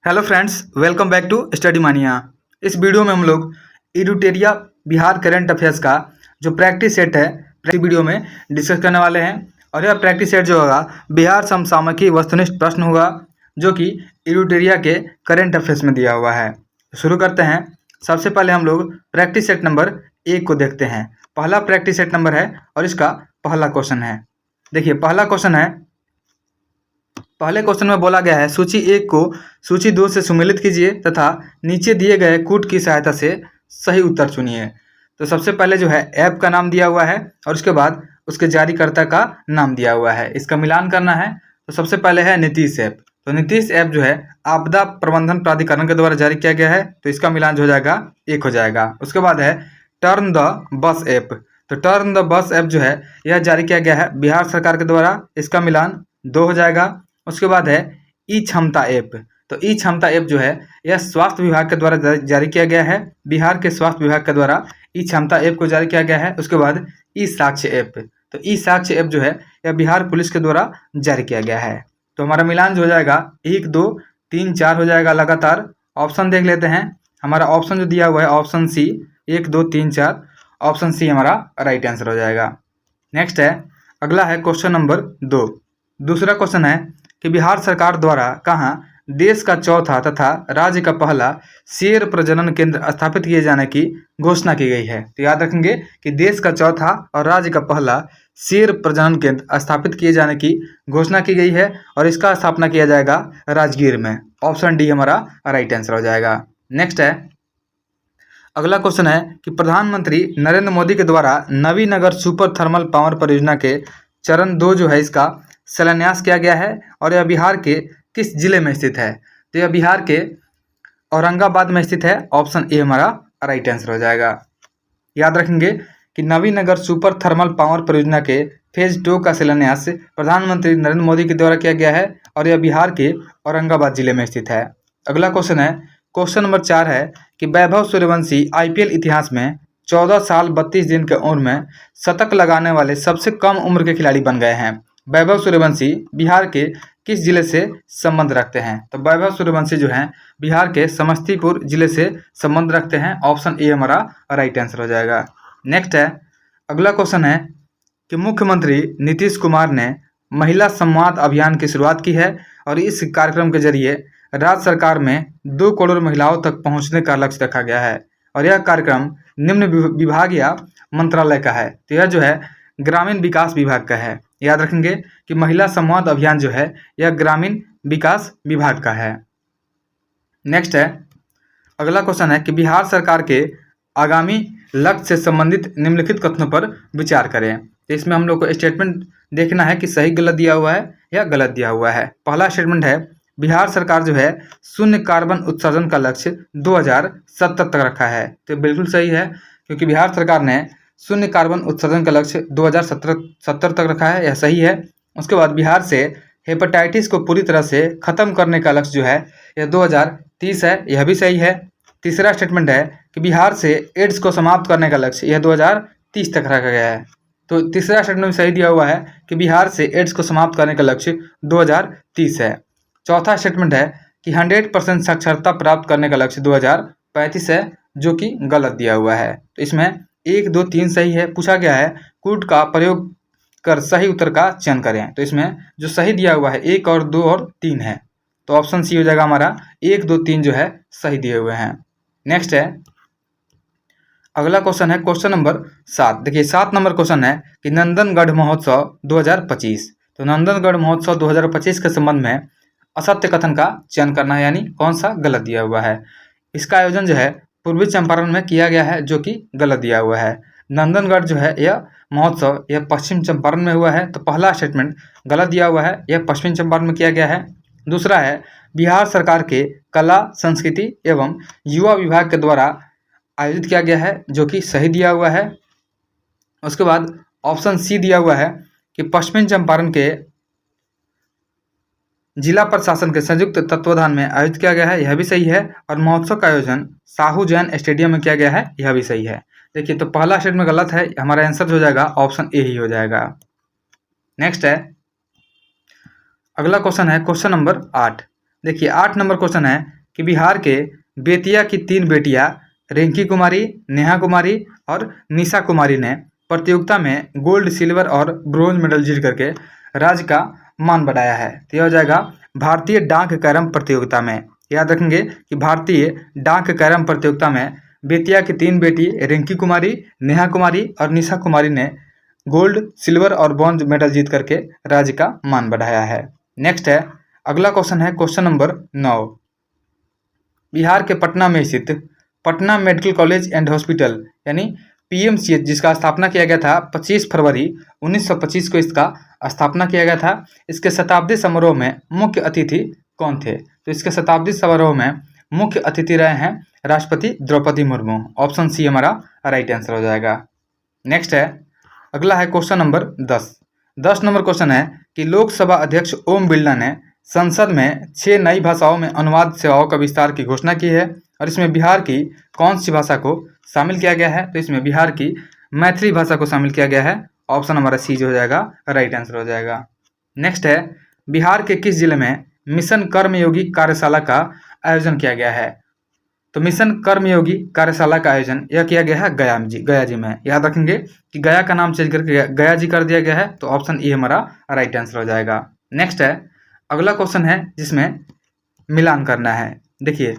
Hello friends, welcome back to Study Mania. इस video में हम लोग एडुटेरिया बिहार करंट अफेयर्स का जो प्रैक्टिस सेट है वीडियो में डिस्कस करने वाले हैं। और यह प्रैक्टिस सेट जो होगा बिहार समसामयिकी वस्तुनिष्ठ प्रश्न होगा जो कि एडुटेरिया के करंट अफेयर्स में दिया हुआ है। शुरू करते हैं। सबसे पहले हम लोग प्रैक्टिस सेट नंबर 1 को देखते हैं। पहला प्रैक्टिस सेट नंबर है और इसका पहला क्वेश्चन है। देखिए, पहला क्वेश्चन है, पहले क्वेश्चन में बोला गया है सूची 1 को सूची 2 से सुमेलित कीजिए तथा नीचे दिए गए कूट की सहायता से सही उत्तर चुनिए। तो सबसे पहले जो है ऐप का नाम दिया हुआ है और उसके बाद उसके जारीकर्ता का नाम दिया हुआ है। इसका मिलान करना है। तो सबसे पहले है नीतीश ऐप। तो नीतीश ऐप जो है आपदा प्रबंधन प्राधिकरण के द्वारा जारी किया गया है, तो इसका मिलान जो हो जाएगा 1 हो जाएगा। उसके बाद है टर्न द बस ऐप। तो टर्न द बस ऐप जो है यह जारी किया गया है बिहार सरकार के द्वारा, इसका मिलान 2 हो जाएगा। उसके बाद है ई क्षमता ऐप। तो ई क्षमता ऐप जो है यह स्वास्थ्य विभाग के द्वारा जारी किया गया है, बिहार के स्वास्थ्य विभाग के द्वारा ई क्षमता ऐप को जारी किया गया है। उसके बाद ई साक्ष्य ऐप। तो ई साक्ष्य ऐप जो है यह बिहार पुलिस के द्वारा जारी किया गया है। तो हमारा मिलान जो हो जाएगा 1 2 3 4 हो जाएगा लगातार। ऑप्शन देख लेते हैं। हमारा ऑप्शन जो दिया हुआ है ऑप्शन सी 1 2 3 4, ऑप्शन सी हमारा राइट आंसर हो जाएगा। नेक्स्ट है, अगला है क्वेश्चन नंबर 2। दूसरा क्वेश्चन है कि बिहार सरकार द्वारा कहाँ देश का चौथा तथा राज्य का पहला शेर प्रजनन केंद्र स्थापित किए जाने की घोषणा की गई है। तो याद रखेंगे कि देश का चौथा और राज्य का पहला शेर प्रजनन केंद्र स्थापित किए जाने की घोषणा की गई है और इसका स्थापना किया जाएगा राजगीर में। ऑप्शन डी हमारा राइट आंसर हो जाएगा। नेक्स्ट है, अगला क्वेश्चन है कि प्रधानमंत्री नरेंद्र मोदी के द्वारा नवीनगर सुपर थर्मल पावर परियोजना के चरण 2 जो है इसका शिलान्यास किया गया है और यह बिहार के किस जिले में स्थित है। तो यह बिहार के औरंगाबाद में स्थित है। ऑप्शन ए हमारा राइट आंसर हो जाएगा। याद रखेंगे कि नवीनगर सुपर थर्मल पावर परियोजना के फेज 2 का शिलान्यास प्रधानमंत्री नरेंद्र मोदी के द्वारा किया गया है और यह बिहार के औरंगाबाद जिले में स्थित है। अगला क्वेश्चन है, क्वेश्चन नंबर 4 है कि वैभव सूर्यवंशी IPL इतिहास में 14 साल 32 दिन की उम्र में शतक लगाने वाले सबसे कम उम्र के खिलाड़ी बन गए हैं। वैभव सूर्यवंशी बिहार के किस जिले से संबंध रखते हैं। तो वैभव सूर्यवंशी जो हैं बिहार के समस्तीपुर जिले से संबंध रखते हैं। ऑप्शन ए हमारा राइट आंसर हो जाएगा। नेक्स्ट है, अगला क्वेश्चन है कि मुख्यमंत्री नीतीश कुमार ने महिला संवाद अभियान की शुरुआत की है और इस कार्यक्रम के जरिए राज्य सरकार में 2 करोड़ महिलाओं तक पहुंचने का लक्ष्य रखा गया है और यह कार्यक्रम निम्न विभाग या मंत्रालय का है। तो यह जो है ग्रामीण विकास विभाग का है। याद रखेंगे कि महिला संवाद अभियान जो है यह ग्रामीण विकास विभाग का है। नेक्स्ट है, अगला क्वेश्चन है कि बिहार सरकार के आगामी लक्ष्य से संबंधित निम्नलिखित कथनों पर विचार करें। तो इसमें हम लोग को स्टेटमेंट देखना है कि सही गलत दिया हुआ है या गलत दिया हुआ है। पहला स्टेटमेंट है बिहार सरकार जो है शून्य कार्बन उत्सर्जन का लक्ष्य 2070 तक रखा है। तो बिल्कुल सही है क्योंकि बिहार सरकार ने शून्य कार्बन उत्सर्जन का लक्ष्य 2070 तक रखा है, यह सही है। उसके बाद बिहार से हेपेटाइटिस को पूरी तरह से खत्म करने का लक्ष्य जो है यह 2030 है, यह भी सही है। तीसरा स्टेटमेंट है कि बिहार से एड्स को समाप्त करने का लक्ष्य यह 2030 तक रखा गया है। तो तीसरा स्टेटमेंट में सही दिया हुआ है कि बिहार से एड्स को समाप्त करने का लक्ष्य 2030 है। चौथा स्टेटमेंट है कि 100% साक्षरता प्राप्त करने का लक्ष्य 2035 है, जो कि गलत दिया हुआ है। तो इसमें 1 2 3 सही है। पूछा गया है कूट का प्रयोग कर सही उत्तर का चयन करें। तो इसमें जो सही दिया हुआ है 1 और 2 और 3 है। तो ऑप्शन सी हो जाएगा हमारा 1 2 3 जो है सही दिए हुए हैं। नेक्स्ट है, अगला क्वेश्चन है क्वेश्चन नंबर 7। देखिए 7 नंबर क्वेश्चन है कि नंदनगढ़ महोत्सव 2025। तो नंदनगढ़ महोत्सव 2025 के संबंध में असत्य कथन का चयन करना है, यानी कौन सा गलत दिया हुआ है। इसका आयोजन जो है पूर्वी चंपारण में किया गया है, जो कि गलत दिया हुआ है। नंदनगढ़ जो है यह महोत्सव यह पश्चिम चंपारण में हुआ है, तो पहला स्टेटमेंट गलत दिया हुआ है, यह पश्चिम चंपारण में किया गया है। दूसरा है बिहार सरकार के कला संस्कृति एवं युवा विभाग के द्वारा आयोजित किया गया है, जो कि सही दिया हुआ है। उसके बाद ऑप्शन सी दिया हुआ है कि पश्चिम चंपारण के जिला प्रशासन के संयुक्त तत्वाधान में आयोजित किया गया है, यह भी सही है। और महोत्सव का आयोजन साहू जैन स्टेडियम में किया गया है, यह भी सही है। देखिए तो पहला स्टेटमेंट गलत है, हमारा आंसर हो जाएगा ऑप्शन ए ही हो जाएगा। नेक्स्ट है, अगला क्वेश्चन है क्वेश्चन नंबर 8। देखिए 8 नंबर क्वेश्चन है कि बिहार के बेतिया की 3 बेटियां रिंकी कुमारी, नेहा कुमारी और निशा कुमारी ने प्रतियोगिता में गोल्ड, सिल्वर और ब्रोंज मेडल जीत करके राज्य का मान बढ़ाया है। तो यह हो जाएगा भारतीय डाक कैरम प्रतियोगिता में। याद रखेंगे कि भारतीय डाक कैरम प्रतियोगिता में बेतिया की 3 बेटी रिंकी कुमारी, नेहा कुमारी और निशा कुमारी ने गोल्ड, सिल्वर और ब्रॉन्ज मेडल जीत करके राज्य का मान बढ़ाया है। नेक्स्ट है, अगला क्वेश्चन है क्वेश्चन नंबर 9। बिहार के पटना में स्थित Patna medical college and hospital यानी पीएमसीएच, जिसका स्थापना किया गया था 25 फरवरी 1925 को इसका स्थापना किया गया था। इसके शताब्दी समारोह में मुख्य अतिथि कौन थे? तो इसके शताब्दी समारोह में मुख्य अतिथि रहे हैं राष्ट्रपति द्रौपदी मुर्मू। ऑप्शन सी हमारा राइट आंसर हो जाएगा। नेक्स्ट है, अगला है क्वेश्चन नंबर 10। 10 नंबर क्वेश्चन है कि लोकसभा अध्यक्ष ओम बिरला ने संसद में 6 नई भाषाओं में अनुवाद सेवाओं का विस्तार की घोषणा की है और इसमें बिहार की कौन सी भाषा को शामिल किया गया है? तो इसमें बिहार की मैथिली भाषा को शामिल किया गया है। ऑप्शन हमारा सी जो हो जाएगा राइट आंसर हो जाएगा। नेक्स्ट है, बिहार के किस जिले में मिशन कर्मयोगी कार्यशाला का आयोजन किया गया है? तो मिशन कर्मयोगी कार्यशाला का आयोजन यह किया गया है गया जी में। याद रखेंगे कि गया का नाम चेंज करके गया जी कर दिया गया है। तो ऑप्शन ए हमारा राइट आंसर हो जाएगा। नेक्स्ट है, अगला क्वेश्चन है जिसमें मिलान करना है। देखिए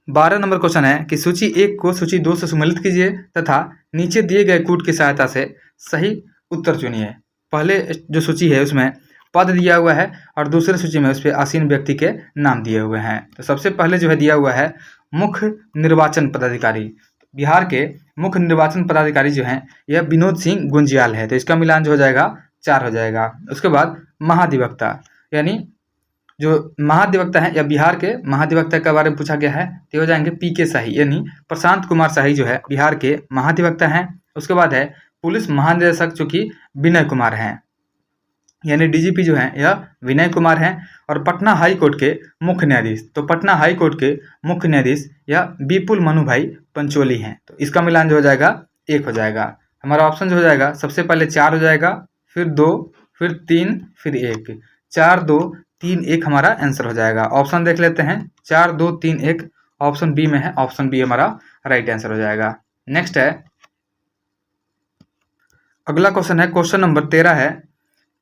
12 नंबर क्वेश्चन है कि सूची 1 को सूची 2 से सम्मिलित कीजिए तथा नीचे दिए गए कूट की सहायता से सही उत्तर चुनिए। पहले जो सूची है उसमें पद दिया हुआ है और दूसरे सूची में उस पर आसीन व्यक्ति के नाम दिए हुए हैं। तो सबसे पहले जो है दिया हुआ है मुख्य निर्वाचन पदाधिकारी। बिहार के मुख्य निर्वाचन पदाधिकारी जो हैं यह विनोद सिंह गुंजियाल है। तो इसका मिलान जो हो जाएगा 4 हो जाएगा। उसके बाद महाधिवक्ता यानी जो महाधिवक्ता हैं या बिहार के महाधिवक्ता के बारे में पूछा गया है तो हो जाएंगे पीके शाही यानी प्रशांत कुमार शाही जो है बिहार के महाधिवक्ता हैं। उसके बाद है पुलिस महानिदेशक जो कि विनय कुमार हैं यानी डीजीपी जो हैं यह विनय कुमार हैं। और पटना हाई कोर्ट के मुख्य न्यायाधीश, तो पटना हाई कोर्ट के मुख्य न्यायाधीश यह विपुल मनु भाई पंचोली हैं। तो इसका मिलान जो हो जाएगा 1 हो जाएगा। हमारा ऑप्शन जो हो जाएगा सबसे पहले 4 हो जाएगा, फिर 2, फिर 3, फिर 1। 4, 2, 3, 1 हमारा आंसर हो जाएगा। ऑप्शन देख लेते हैं, 4, 2, 3, 1 ऑप्शन बी में है। ऑप्शन बी हमारा राइट आंसर हो जाएगा। नेक्स्ट है, अगला क्वेश्चन है क्वेश्चन नंबर 13 है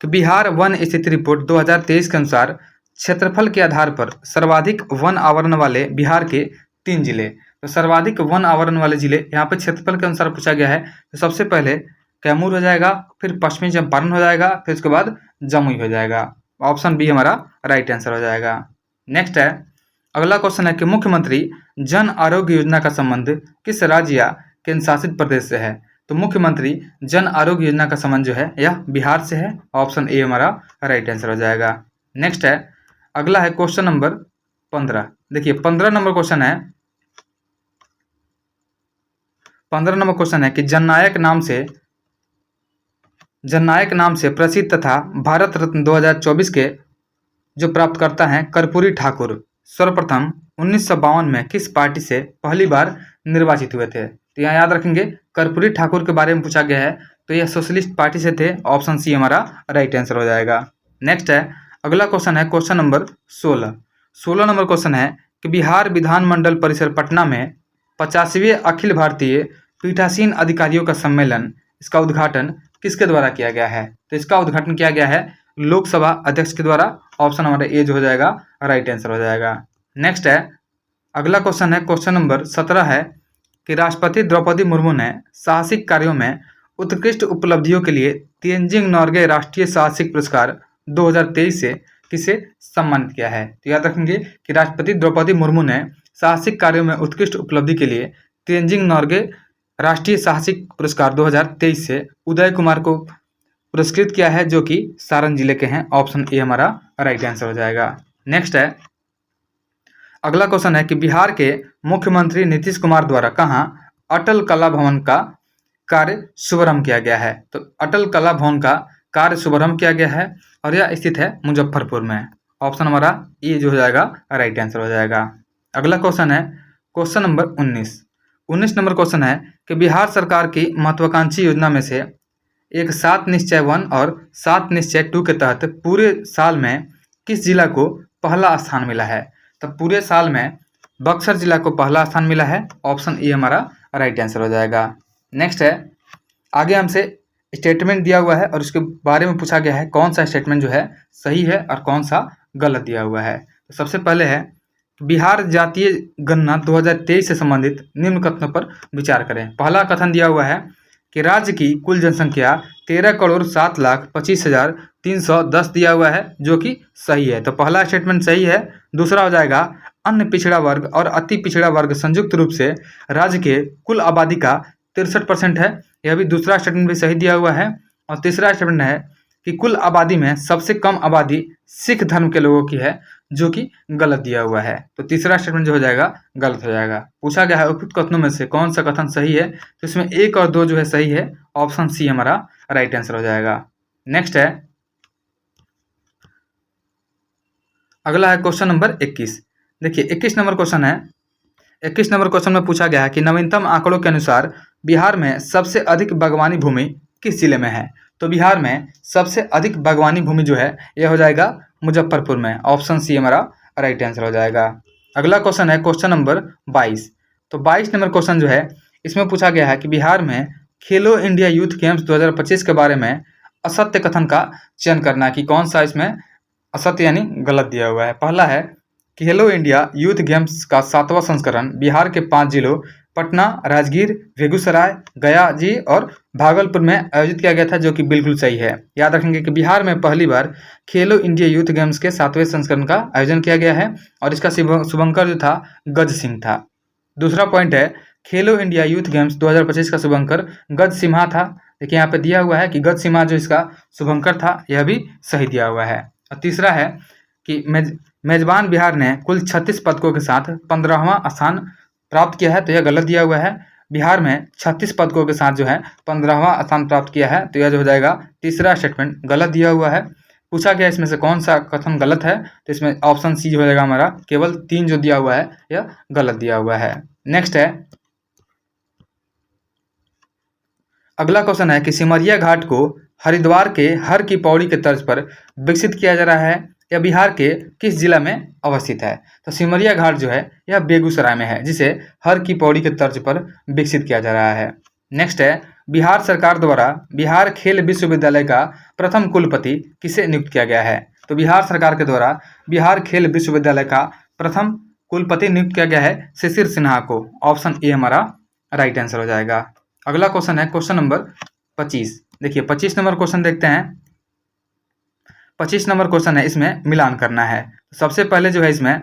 कि बिहार वन स्थिति रिपोर्ट 2023 के अनुसार क्षेत्रफल के आधार पर सर्वाधिक वन आवरण वाले बिहार के 3 जिले। तो सर्वाधिक वन आवरण वाले जिले यहाँ पे क्षेत्रफल के अनुसार पूछा गया है। तो सबसे पहले कैमूर हो जाएगा, फिर पश्चिमी चंपारण हो जाएगा, फिर उसके बाद जमुई हो जाएगा। ऑप्शन बी हमारा राइट आंसर हो जाएगा। नेक्स्ट है, अगला क्वेश्चन है कि मुख्यमंत्री जन आरोग्य योजना का संबंध किस राज्य या केंद्र शासित प्रदेश से है? तो मुख्यमंत्री जन आरोग्य योजना का संबंध जो है यह बिहार से है। ऑप्शन ए हमारा राइट आंसर हो जाएगा। नेक्स्ट है, अगला है क्वेश्चन नंबर 15। देखिए 15 नंबर क्वेश्चन है 15 नंबर क्वेश्चन है कि जननायक नाम से प्रसिद्ध तथा भारत रत्न 2024 के जो प्राप्तकर्ता हैं कर्पूरी ठाकुर सर्वप्रथम 1952 में किस पार्टी से पहली बार निर्वाचित हुए थे? तो यहाँ याद रखेंगे कर्पूरी ठाकुर के बारे में पूछा गया है तो यह सोशलिस्ट पार्टी से थे। ऑप्शन सी हमारा राइट आंसर हो जाएगा। नेक्स्ट है, अगला क्वेश्चन है क्वेश्चन नंबर 16। 16 नंबर क्वेश्चन है कि बिहार विधानमंडल परिसर पटना में 50वें अखिल भारतीय पीठासीन अधिकारियों का सम्मेलन, इसका उद्घाटन किसके द्वारा किया गया है? तो इसका उद्घाटन किया गया है लोकसभा अध्यक्ष के द्वारा। ऑप्शन हमारा ए जो हो जाएगा राइट आंसर हो जाएगा। नेक्स्ट है, अगला क्वेश्चन है क्वेश्चन नंबर 17 है कि राष्ट्रपति द्रौपदी मुर्मू ने साहसिक कार्यों में उत्कृष्ट उपलब्धियों के लिए तेनजिंग नोर्गे राष्ट्रीय साहसिक पुरस्कार 2023 से किसे सम्मानित किया है? तो याद रखेंगे कि राष्ट्रपति द्रौपदी मुर्मू ने साहसिक कार्यों में उत्कृष्ट उपलब्धि के लिए तेनजिंग नोर्गे राष्ट्रीय साहसिक पुरस्कार 2023 से उदय कुमार को पुरस्कृत किया है जो कि सारण जिले के हैं। ऑप्शन ए हमारा राइट आंसर हो जाएगा। नेक्स्ट है, अगला क्वेश्चन है कि बिहार के मुख्यमंत्री नीतीश कुमार द्वारा कहाँ अटल कला भवन का कार्य शुभारंभ किया गया है? तो अटल कला भवन का कार्य शुभारंभ किया गया है और यह स्थित है मुजफ्फरपुर में। ऑप्शन हमारा ए जो हो जाएगा राइट आंसर हो जाएगा। अगला क्वेश्चन है क्वेश्चन नंबर 19। 19 नंबर क्वेश्चन है कि बिहार सरकार की महत्वाकांक्षी योजना में से एक 7 निश्चय 1 और 7 निश्चय 2 के तहत पूरे साल में किस जिला को पहला स्थान मिला है। तब पूरे साल में बक्सर जिला को पहला स्थान मिला है। ऑप्शन ए हमारा राइट आंसर हो जाएगा। नेक्स्ट है, आगे हमसे स्टेटमेंट दिया हुआ है और उसके बारे में पूछा गया है कौन सा स्टेटमेंट जो है सही है और कौन सा गलत दिया हुआ है। तो सबसे पहले है, बिहार जातीय गणना 2023 से संबंधित निम्न कथनों पर विचार करें। पहला कथन दिया हुआ है कि राज्य की कुल जनसंख्या 13,07,25,310 दिया हुआ है, जो कि सही है। तो पहला स्टेटमेंट सही है। दूसरा हो जाएगा, अन्य पिछड़ा वर्ग और अति पिछड़ा वर्ग संयुक्त रूप से राज्य के कुल आबादी का 63% है। यह भी दूसरा स्टेटमेंट भी सही दिया हुआ है। और तीसरा स्टेटमेंट है कि कुल आबादी में सबसे कम आबादी सिख धर्म के लोगों की है, जो कि गलत दिया हुआ है। तो तीसरा स्टेटमेंट जो हो जाएगा गलत हो जाएगा। पूछा गया है उपयुक्त कथनों में से कौन सा कथन सही है, तो इसमें 1 और 2 जो है सही है। ऑप्शन सी हमारा राइट आंसर हो जाएगा। नेक्स्ट है, अगला है क्वेश्चन नंबर 21। देखिए 21 नंबर क्वेश्चन है। 21 नंबर क्वेश्चन में पूछा गया है कि नवीनतम आंकड़ों के अनुसार बिहार में सबसे अधिक बागवानी भूमि किस जिले में है। तो बिहार में सबसे अधिक बागवानी भूमि जो है यह हो जाएगा मुजफ्फरपुर में। ऑप्शन सी हमारा राइट आंसर हो जाएगा। अगला क्वेश्चन है क्वेश्चन नंबर 22। तो 22 नंबर क्वेश्चन जो है इसमें पूछा गया है कि बिहार में खेलो इंडिया यूथ गेम्स 2025 के बारे में असत्य कथन का चयन करना, कि कौन सा इसमें असत्य यानी गलत दिया हुआ है। पहला है, खेलो इंडिया यूथ गेम्स का 7वां संस्करण बिहार के 5 जिलों पटना, राजगीर, बेगूसराय, गया जी और भागलपुर में आयोजित किया गया था, जो कि बिल्कुल सही है। याद रखेंगे कि बिहार में पहली बार खेलो इंडिया यूथ गेम्स के 7वें संस्करण का आयोजन किया गया है और इसका शुभंकर जो था गज सिंह था। दूसरा पॉइंट है, खेलो इंडिया यूथ गेम्स 2025 का शुभंकर गज सिम्हा था। देखिए यहाँ पे दिया हुआ है कि गज सिम्हा जो इसका शुभंकर था, यह भी सही दिया हुआ है। और तीसरा है कि मेजबान बिहार ने कुल 36 पदकों के साथ 15वां स्थान प्राप्त किया है, तो यह गलत दिया हुआ है। बिहार में 36 पदकों के साथ जो है 15वां स्थान प्राप्त किया है, तो यह जो हो जाएगा तीसरा स्टेटमेंट गलत दिया हुआ है। पूछा गया इसमें से कौन सा कथन गलत है, तो इसमें ऑप्शन सी हो जाएगा हमारा। केवल 3 जो दिया हुआ है यह गलत दिया हुआ है। नेक्स्ट है, अगला क्वेश्चन है कि सिमरिया घाट को हरिद्वार के हर की पौड़ी के तर्ज पर विकसित किया जा रहा है, यह बिहार के किस जिला में अवस्थित है। तो सिमरिया घाट जो है यह बेगूसराय में है, जिसे हर की पौड़ी के तर्ज पर विकसित किया जा रहा है। नेक्स्ट है, बिहार सरकार द्वारा बिहार खेल विश्वविद्यालय का प्रथम कुलपति किसे नियुक्त किया गया है। तो बिहार सरकार के द्वारा बिहार खेल विश्वविद्यालय का प्रथम कुलपति नियुक्त किया गया है शिशिर सिन्हा को। ऑप्शन ए हमारा राइट आंसर हो जाएगा। अगला क्वेश्चन है क्वेश्चन नंबर 25। देखिए 25 नंबर क्वेश्चन देखते हैं। 25 नंबर क्वेश्चन है, इसमें मिलान करना है। सबसे पहले जो है इसमें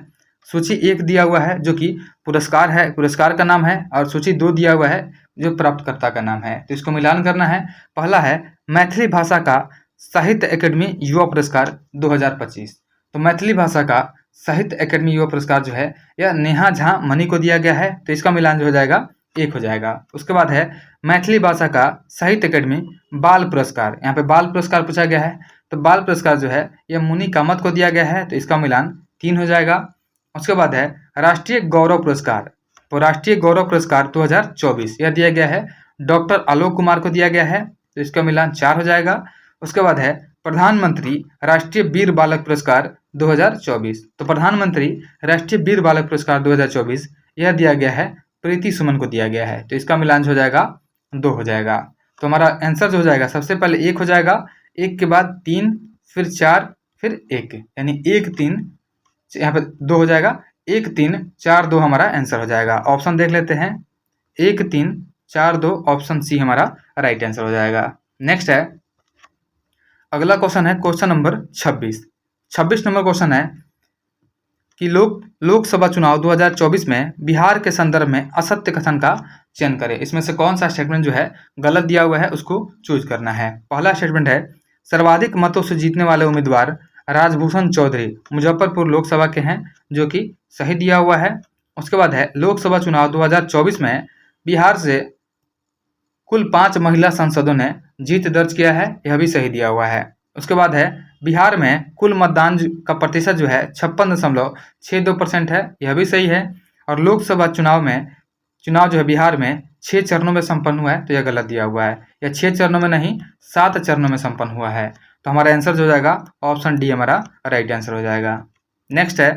सूची 1 दिया हुआ है जो कि पुरस्कार है, पुरस्कार का नाम है, और सूची 2 दिया हुआ है जो प्राप्तकर्ता का नाम है। तो इसको मिलान करना है। पहला है मैथिली भाषा का साहित्य अकेडमी युवा पुरस्कार 2025। तो मैथिली भाषा का साहित्य अकेडमी युवा पुरस्कार जो है यह नेहा झा मनी को दिया गया है, तो इसका मिलान जो हो जाएगा 1 हो जाएगा। उसके बाद है मैथिली भाषा का साहित्य अकेडमी बाल पुरस्कार, यहाँ पे बाल पुरस्कार पूछा गया है, तो बाल पुरस्कार जो है यह मुनि कामत को दिया गया है, तो इसका मिलान 3 हो जाएगा। उसके बाद है राष्ट्रीय गौरव पुरस्कार, तो राष्ट्रीय गौरव पुरस्कार 2024 यह दिया गया है डॉक्टर आलोक कुमार को दिया गया है, तो इसका मिलान 4 हो जाएगा। उसके बाद है प्रधानमंत्री राष्ट्रीय वीर बालक पुरस्कार 2024, तो प्रधानमंत्री राष्ट्रीय वीर बालक पुरस्कार 2024 यह दिया गया है प्रीति सुमन को दिया गया है, तो इसका मिलान जो हो जाएगा 2 हो जाएगा। तो हमारा आंसर जो हो जाएगा सबसे पहले 1 हो जाएगा, 1 के बाद 3, फिर 4, फिर 1, यानी 1 3, यहाँ पे 2 हो जाएगा। 1 3 4 2 हमारा आंसर हो जाएगा। ऑप्शन देख लेते हैं, 1 3 4 2, ऑप्शन सी हमारा राइट आंसर हो जाएगा। नेक्स्ट है, अगला क्वेश्चन है क्वेश्चन नंबर 26। 26 नंबर क्वेश्चन है कि लोकसभा चुनाव 2024 में बिहार के संदर्भ में असत्य कथन का चयन करें। इसमें से कौन सा स्टेटमेंट जो है गलत दिया हुआ है उसको चूज करना है। पहला स्टेटमेंट है सर्वाधिक मतों से जीतने वाले उम्मीदवार राजभूषण चौधरी मुजफ्फरपुर लोकसभा के हैं, जो कि सही दिया हुआ है। उसके बाद है लोकसभा चुनाव 2024 में बिहार से कुल 5 महिला सांसदों ने जीत दर्ज किया है, यह भी सही दिया हुआ है। उसके बाद है बिहार में कुल मतदान का प्रतिशत जो है 56.62% है, यह भी सही है। और लोकसभा चुनाव जो है बिहार में 6 चरणों में संपन्न हुआ है, तो यह गलत दिया हुआ है। यह 6 चरणों में नहीं 7 चरणों में संपन्न हुआ है, तो हमारा आंसर जो हो जाएगा ऑप्शन डी हमारा राइट आंसर हो जाएगा। नेक्स्ट है,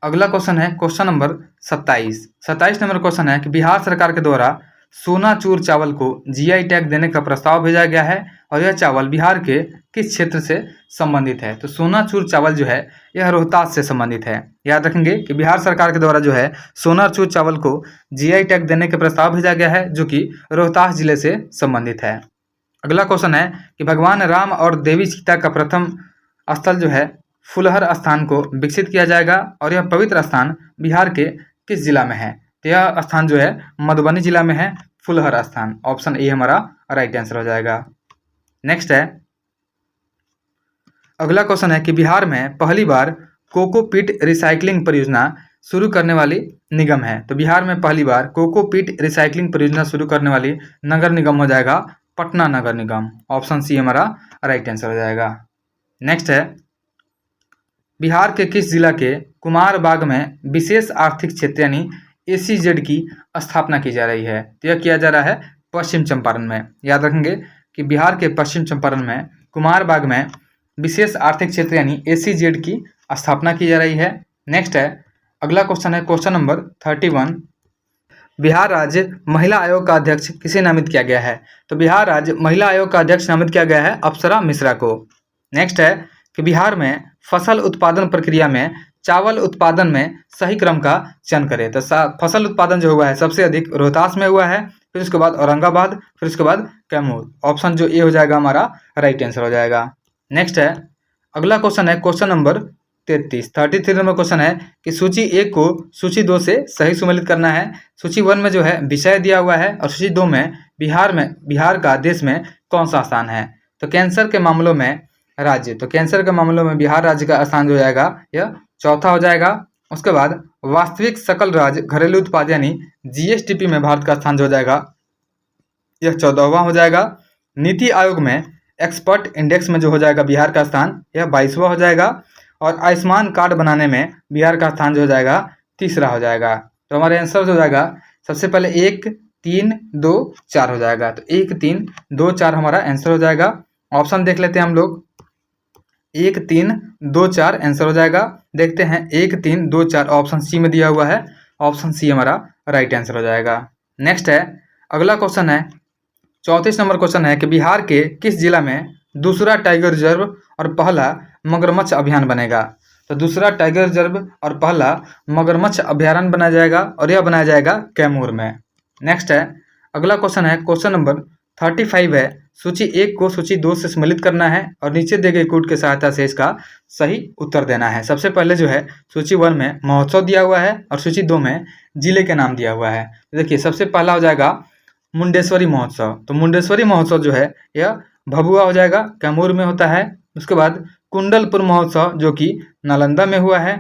अगला क्वेश्चन है क्वेश्चन नंबर 27। 27 नंबर क्वेश्चन है कि बिहार सरकार के द्वारा सोनाचूर चावल को जीआई टैग देने का प्रस्ताव भेजा गया है और यह चावल बिहार के किस क्षेत्र से संबंधित है। तो सोनाचूर चावल जो है यह रोहतास से संबंधित है। याद रखेंगे कि बिहार सरकार के द्वारा जो है सोनाचूर चावल को जीआई टैग देने का प्रस्ताव भेजा गया है जो कि रोहतास जिले से संबंधित है। अगला क्वेश्चन है कि भगवान राम और देवी सीता का प्रथम स्थल जो है फुलहर स्थान को विकसित किया जाएगा और यह पवित्र स्थान बिहार के किस जिला में है। तो यह स्थान जो है मधुबनी जिला में है, फुलहर स्थान। ऑप्शन ए हमारा राइट आंसर हो जाएगा। नेक्स्ट है, अगला क्वेश्चन है कि बिहार में पहली बार कोकोपीट रिसाइकलिंग परियोजना शुरू करने वाली निगम है। तो बिहार में पहली बार कोकोपीट रिसाइकलिंग परियोजना शुरू करने वाली नगर निगम हो जाएगा पटना नगर निगम। ऑप्शन सी हमारा राइट आंसर हो जाएगा। नेक्स्ट है, बिहार के किस जिला के कुमारबाग में विशेष आर्थिक क्षेत्र यानी एसीजेड की स्थापना की जा रही है। तो यह किया जा रहा है पश्चिम चंपारण में। याद रखेंगे कि बिहार के पश्चिम चंपारण में कुमारबाग में विशेष आर्थिक क्षेत्र यानी एसीजेड की स्थापना की जा रही है। नेक्स्ट है, अगला क्वेश्चन है क्वेश्चन नंबर 31। बिहार राज्य महिला आयोग का अध्यक्ष किसे नामित किया गया है। तो बिहार राज्य महिला आयोग का अध्यक्ष नामित किया गया है अप्सरा मिश्रा को। नेक्स्ट है कि बिहार में फसल उत्पादन प्रक्रिया में चावल उत्पादन में सही क्रम का चयन करें। तो फसल उत्पादन जो हुआ है सबसे अधिक रोहतास में हुआ है, फिर उसके बाद औरंगाबाद, फिर उसके बाद कैमूर। ऑप्शन जो ए हो जाएगा हमारा राइट आंसर हो जाएगा। नेक्स्ट है, अगला क्वेश्चन है क्वेश्चन नंबर 33 नंबर क्वेश्चन है कि सूची 1 को सूची 2 से सही सुमेलित करना है। सूची 1 में जो है विषय दिया हुआ है और सूची 2 में बिहार का देश में कौन सा स्थान है। तो कैंसर के मामलों में राज्य, तो कैंसर के मामलों में बिहार राज्य का स्थान जो जाएगा यह चौथा हो जाएगा। उसके बाद वास्तविक सकल राज्य घरेलू उत्पाद यानी जीएसडीपी में भारत का स्थान जो हो जाएगा यह 14वां हो जाएगा। नीति आयोग में एक्सपर्ट इंडेक्स में जो हो जाएगा बिहार का स्थान यह 22वां हो जाएगा। और आयुष्मान कार्ड बनाने में बिहार का स्थान जो हो जाएगा 3रा हो जाएगा। तो हमारे आंसर जो हो जाएगा सबसे पहले 1, 3, 2, 4 हो जाएगा। तो 1, 3, 2, 4 हमारा आंसर हो जाएगा। ऑप्शन देख लेते हैं हम लोग। 1, 3, 2, 4 आंसर हो जाएगा। देखते हैं 1, 3, 2, 4 ऑप्शन सी में दिया हुआ है। ऑप्शन सी हमारा राइट आंसर हो जाएगा। नेक्स्ट है, अगला क्वेश्चन है 34 नंबर क्वेश्चन है कि बिहार के किस जिला में दूसरा टाइगर रिजर्व और पहला मगरमच्छ अभियान बनेगा। तो दूसरा टाइगर रिजर्व और पहला मगरमच्छ अभयारण्य बनाया जाएगा और यह बनाया जाएगा कैमूर में। नेक्स्ट है, अगला क्वेश्चन है क्वेश्चन नंबर 35 है सूची 1 को सूची 2 से सम्मिलित करना है और नीचे दिए गए कोड की सहायता से इसका सही उत्तर देना है। सबसे पहले जो है सूची 1 में महोत्सव दिया हुआ है और सूची 2 में जिले के नाम दिया हुआ है। देखिए सबसे पहला हो जाएगा मुंडेश्वरी महोत्सव। तो मुंडेश्वरी महोत्सव जो है यह भभुआ हो जाएगा, कैमूर में होता है। उसके बाद कुंडलपुर महोत्सव जो कि नालंदा में हुआ है।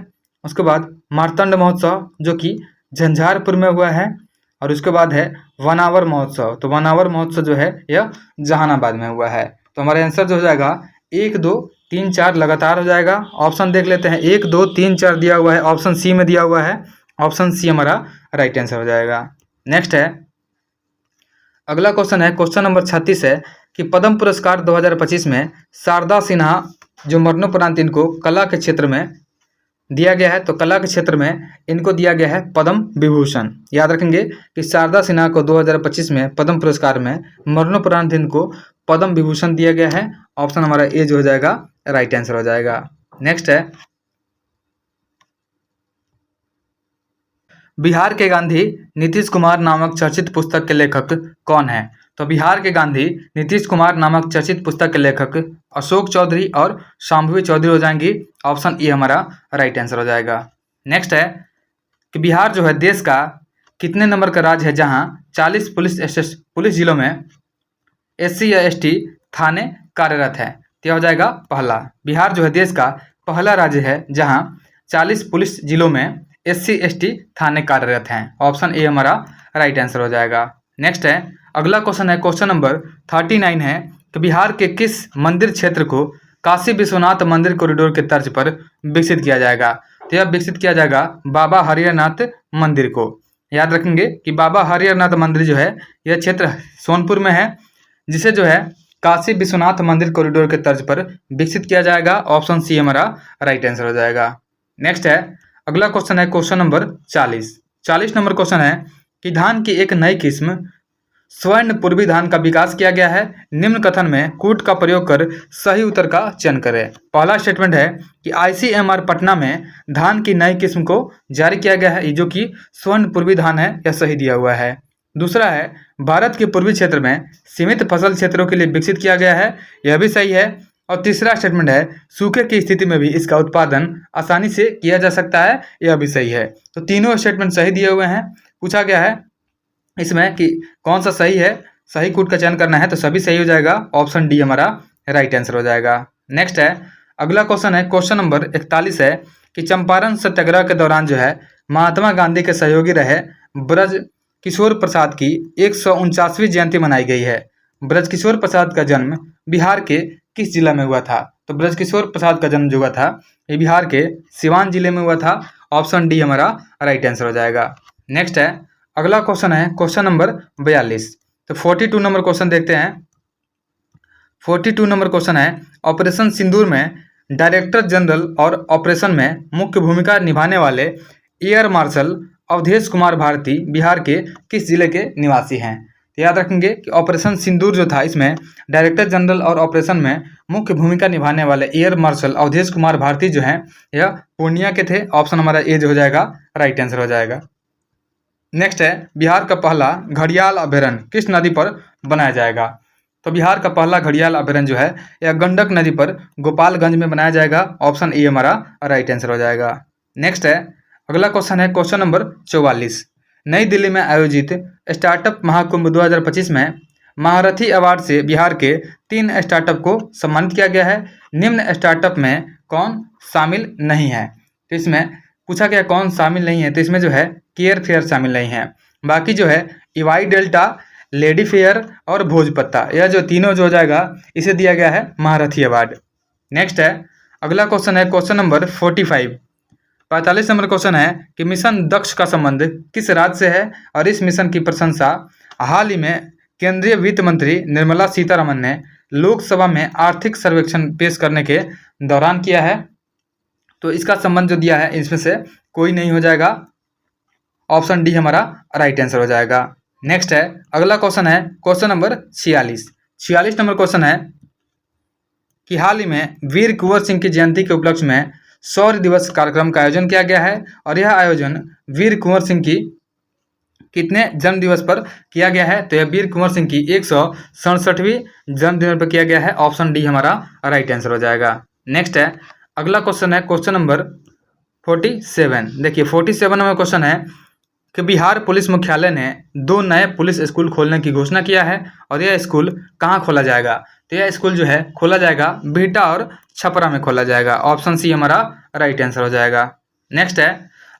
उसके बाद मार्तंड महोत्सव जो कि झंझारपुर में हुआ है। और उसके बाद है वनावर महोत्सव। तो वनावर महोत्सव जो है यह जहानाबाद में हुआ है। तो हमारा आंसर जो हो जाएगा 1, 2, 3, 4 लगातार हो जाएगा। ऑप्शन देख लेते हैं। 1, 2, 3, 4 दिया हुआ है, ऑप्शन सी में दिया हुआ है। ऑप्शन सी हमारा राइट आंसर हो जाएगा। नेक्स्ट है, अगला क्वेश्चन है क्वेश्चन नंबर 36 है कि पद्म पुरस्कार 2025 में शारदा सिन्हा जो मरणोपरांत इनको कला के क्षेत्र में दिया गया है। तो कला के क्षेत्र में इनको दिया गया है पद्म विभूषण। याद रखेंगे कि शारदा सिन्हा को 2025 में पद्म पुरस्कार में मरणोपरांत इनको पद्म विभूषण दिया गया है। ऑप्शन हमारा ए जो हो जाएगा राइट आंसर हो जाएगा। नेक्स्ट है, बिहार के गांधी नीतीश कुमार नामक चर्चित पुस्तक के लेखक कौन है। तो बिहार के गांधी नीतीश कुमार नामक चर्चित पुस्तक के लेखक अशोक चौधरी और शांभवी चौधरी हो जाएंगी। ऑप्शन ए हमारा राइट आंसर हो जाएगा। नेक्स्ट है कि बिहार जो है देश का कितने नंबर का राज्य है जहां 40 पुलिस जिलों में SC या ST थाने कार्यरत है। तो यह हो जाएगा पहला। बिहार जो है देश का पहला राज्य है जहां 40 पुलिस जिलों में SC ST थाने कार्यरत हैं। ऑप्शन ए हमारा राइट आंसर हो जाएगा। नेक्स्ट है, अगला क्वेश्चन है क्वेश्चन नंबर 39 है कि बिहार के किस मंदिर क्षेत्र को काशी विश्वनाथ मंदिर कॉरिडोर के तर्ज पर विकसित किया जाएगा। तो यह विकसित किया जाएगा बाबा हरिहरनाथ मंदिर को। याद रखेंगे कि बाबा हरिहरनाथ मंदिर जो है यह क्षेत्र सोनपुर में है, जिसे जो है काशी विश्वनाथ मंदिर कॉरिडोर के तर्ज पर विकसित किया जाएगा। ऑप्शन सी हमारा राइट आंसर हो जाएगा। नेक्स्ट है, अगला क्वेश्चन है क्वेश्चन नंबर 40 नंबर क्वेश्चन है कि धान की एक नई किस्म स्वर्ण पूर्वी धान का विकास किया गया है। निम्न कथन में कूट का प्रयोग कर सही उत्तर का चयन करें। पहला स्टेटमेंट है कि ICMR पटना में धान की नई किस्म को जारी किया गया है, जो कि स्वर्ण पूर्वी धान है, यह सही दिया हुआ है। दूसरा है, भारत के पूर्वी क्षेत्र में सीमित फसल क्षेत्रों के लिए विकसित किया गया है, यह भी सही है। और तीसरा स्टेटमेंट है, सूखे की स्थिति में भी इसका उत्पादन आसानी से किया जा सकता है, यह भी सही है। तो तीनों स्टेटमेंट सही दिए हुए हैं। पूछा गया है इसमें कि कौन सा सही है, सही कूट का चयन करना है, तो सभी सही हो जाएगा। ऑप्शन डी हमारा राइट आंसर हो जाएगा। नेक्स्ट है, अगला क्वेश्चन है क्वेश्चन नंबर 41 है कि चंपारण सत्याग्रह के दौरान जो है महात्मा गांधी के सहयोगी रहे ब्रज किशोर प्रसाद की 149वीं जयंती मनाई गई है। ब्रज किशोर प्रसाद का जन्म बिहार के किस जिला में हुआ था? तो ब्रज किशोर प्रसाद का जन्म जो हुआ था ये बिहार के सिवान जिले में हुआ था। ऑप्शन डी हमारा राइट आंसर हो जाएगा। नेक्स्ट है, अगला क्वेश्चन है क्वेश्चन नंबर 42। तो 42 नंबर क्वेश्चन देखते हैं। 42 नंबर क्वेश्चन है, ऑपरेशन सिंदूर में डायरेक्टर जनरल और ऑपरेशन में मुख्य भूमिका निभाने वाले एयर मार्शल अवधेश कुमार भारती बिहार के किस जिले के निवासी हैं? तो याद रखेंगे कि ऑपरेशन सिंदूर जो था इसमें डायरेक्टर जनरल और ऑपरेशन में मुख्य भूमिका निभाने वाले एयर मार्शल अवधेश कुमार भारती जो हैं यह पूर्णिया के थे। ऑप्शन हमारा ए जो हो जाएगा राइट आंसर हो जाएगा। नेक्स्ट है, बिहार का पहला घड़ियाल अभयारण्य किस नदी पर बनाया जाएगा? तो बिहार का पहला घड़ियाल अभयारण्य जो है यह गंडक नदी पर गोपालगंज में बनाया जाएगा। ऑप्शन ए हमारा राइट आंसर हो जाएगा। नेक्स्ट है, अगला क्वेश्चन है क्वेश्चन नंबर 44। नई दिल्ली में आयोजित स्टार्टअप महाकुंभ 2025 में महारथी अवार्ड से बिहार के 3 स्टार्टअप को सम्मानित किया गया है। निम्न स्टार्टअप में कौन शामिल नहीं है? तो इसमें पूछा गया कौन शामिल नहीं है, तो इसमें जो है केयर फेयर शामिल नहीं है। बाकी जो है इवाई डेल्टा, लेडी फेयर और भोजपत्ता, यह जो तीनों जो हो जाएगा इसे दिया गया है महारथी अवार्ड। नेक्स्ट है, अगला क्वेश्चन है क्वेश्चन नंबर 45 नंबर क्वेश्चन है कि मिशन दक्ष का संबंध किस राज्य से है? और इस मिशन की प्रशंसा हाल ही में केंद्रीय वित्त मंत्री निर्मला सीतारमण ने लोकसभा में आर्थिक सर्वेक्षण पेश करने के दौरान किया है। तो इसका संबंध जो दिया है इसमें से कोई नहीं हो जाएगा। ऑप्शन डी हमारा राइट आंसर हो जाएगा। नेक्स्ट है, अगला क्वेश्चन है क्वेश्चन नंबर 46 नंबर क्वेश्चन है कि हाल ही में वीर कुंवर सिंह की जयंती के उपलक्ष्य में शौर्य दिवस कार्यक्रम का आयोजन किया गया है। और यह आयोजन वीर कुंवर सिंह की कितने जन्म दिवस पर किया गया है? तो यह वीर कुंवर सिंह की 167वीं जन्मदिन पर किया गया है। ऑप्शन डी हमारा राइट आंसर हो जाएगा। नेक्स्ट है, अगला क्वेश्चन है क्वेश्चन नंबर 47। देखिए 47 नंबर क्वेश्चन है कि बिहार पुलिस मुख्यालय ने 2 नए पुलिस स्कूल खोलने की घोषणा किया है। और यह स्कूल कहाँ खोला जाएगा? तो यह स्कूल जो है खोला जाएगा बिहटा और छपरा में खोला जाएगा। ऑप्शन सी हमारा राइट आंसर हो जाएगा। नेक्स्ट है,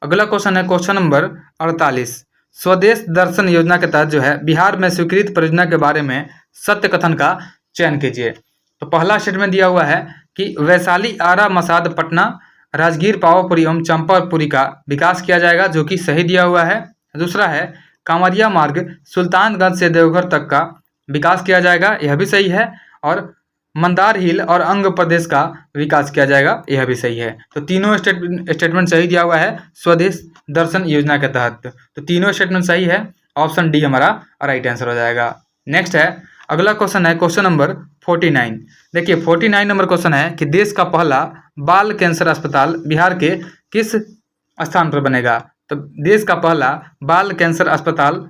अगला क्वेश्चन है क्वेश्चन नंबर 48। स्वदेश दर्शन योजना के तहत जो है बिहार में स्वीकृत परियोजना के बारे में सत्य कथन का चयन कीजिए। तो पहला स्टेटमेंट दिया हुआ है कि वैशाली, आरा, मसाद, पटना, राजगीर, पावापुरी एवं चंपापुरी का विकास किया जाएगा, जो कि सही दिया हुआ है। दूसरा है कांवरिया मार्ग सुल्तानगंज से देवघर तक का विकास किया जाएगा, यह भी सही है। और मंदार हिल और अंग प्रदेश का विकास किया जाएगा, यह भी सही है। तो तीनों स्टेटमेंट सही दिया हुआ है स्वदेश दर्शन योजना के तहत। तो तीनों स्टेटमेंट सही है। ऑप्शन डी हमारा राइट आंसर हो जाएगा। नेक्स्ट है, अगला क्वेश्चन है क्वेश्चन नंबर 49। देखिए 49 नंबर क्वेश्चन है कि देश का पहला बाल कैंसर अस्पताल बिहार के किस स्थान पर बनेगा? तो देश का पहला बाल कैंसर अस्पताल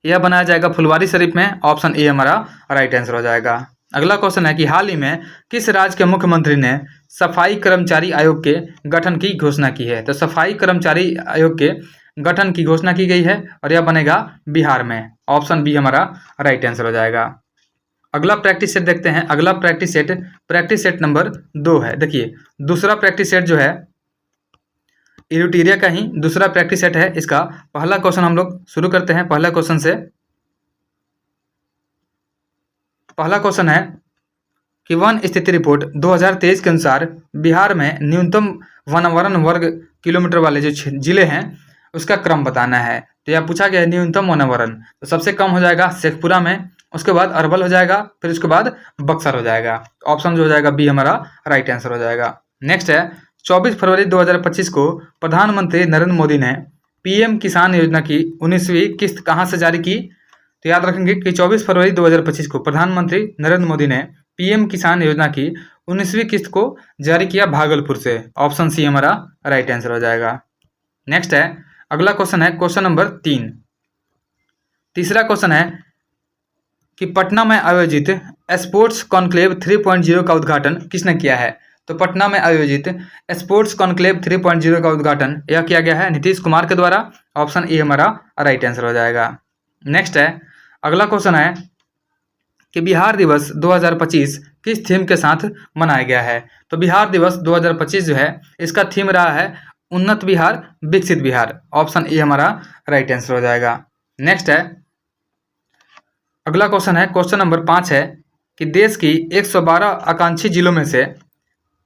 यह बनाया जाएगा फुलवारी शरीफ में। ऑप्शन ए हमारा राइट आंसर हो जाएगा। अगला क्वेश्चन है कि हाल ही में किस राज्य के मुख्यमंत्री ने सफाई कर्मचारी आयोग के गठन की घोषणा की है? तो सफाई कर्मचारी आयोग के गठन की घोषणा की गई है और यह बनेगा बिहार में। ऑप्शन बी हमारा राइट आंसर हो जाएगा। अगला प्रैक्टिस सेट देखते हैं। अगला प्रैक्टिस सेट नंबर 2 है। देखिए दूसरा प्रैक्टिस सेट जो है इरिटेरिया का ही दूसरा प्रैक्टिस सेट है। इसका पहला क्वेश्चन हम लोग शुरू करते हैं। पहला क्वेश्चन से पहला क्वेश्चन है कि वन स्थिति रिपोर्ट 2023 के अनुसार बिहार में न्यूनतम वनावरण वर्ग किलोमीटर वाले जो जिले हैं उसका क्रम बताना है। तो यह पूछा गया है न्यूनतम वनावरण। तो सबसे कम हो जाएगा शेखपुरा में, उसके बाद अरवल हो जाएगा, फिर उसके बाद बक्सर हो जाएगा। ऑप्शन जो हो जाएगा बी हमारा राइट आंसर हो जाएगा। नेक्स्ट है 24 फरवरी 2025 को प्रधानमंत्री नरेंद्र मोदी ने पीएम किसान योजना की 19वीं किस्त कहाँ से जारी की? तो याद रखेंगे कि 24 फरवरी 2025 को प्रधानमंत्री नरेंद्र मोदी ने पीएम किसान योजना की 19वीं किस्त को जारी किया भागलपुर से। ऑप्शन सी हमारा राइट आंसर हो जाएगा। नेक्स्ट है अगला क्वेश्चन है क्वेश्चन नंबर 3। तीसरा क्वेश्चन है कि पटना में आयोजित स्पोर्ट्स कॉन्क्लेव 3.0 का उद्घाटन किसने किया है? तो पटना में आयोजित स्पोर्ट्स कॉन्क्लेव 3.0 का उद्घाटन यह किया गया है नीतीश कुमार के द्वारा। ऑप्शन ए हमारा राइट आंसर हो जाएगा। नेक्स्ट है अगला क्वेश्चन है कि बिहार दिवस 2025 किस थीम के साथ मनाया गया है? तो बिहार दिवस 2025 जो है इसका थीम रहा है उन्नत बिहार विकसित बिहार। ऑप्शन ए हमारा राइट आंसर हो जाएगा। नेक्स्ट है अगला क्वेश्चन है क्वेश्चन नंबर 5 है कि देश की 112 आकांक्षी जिलों में से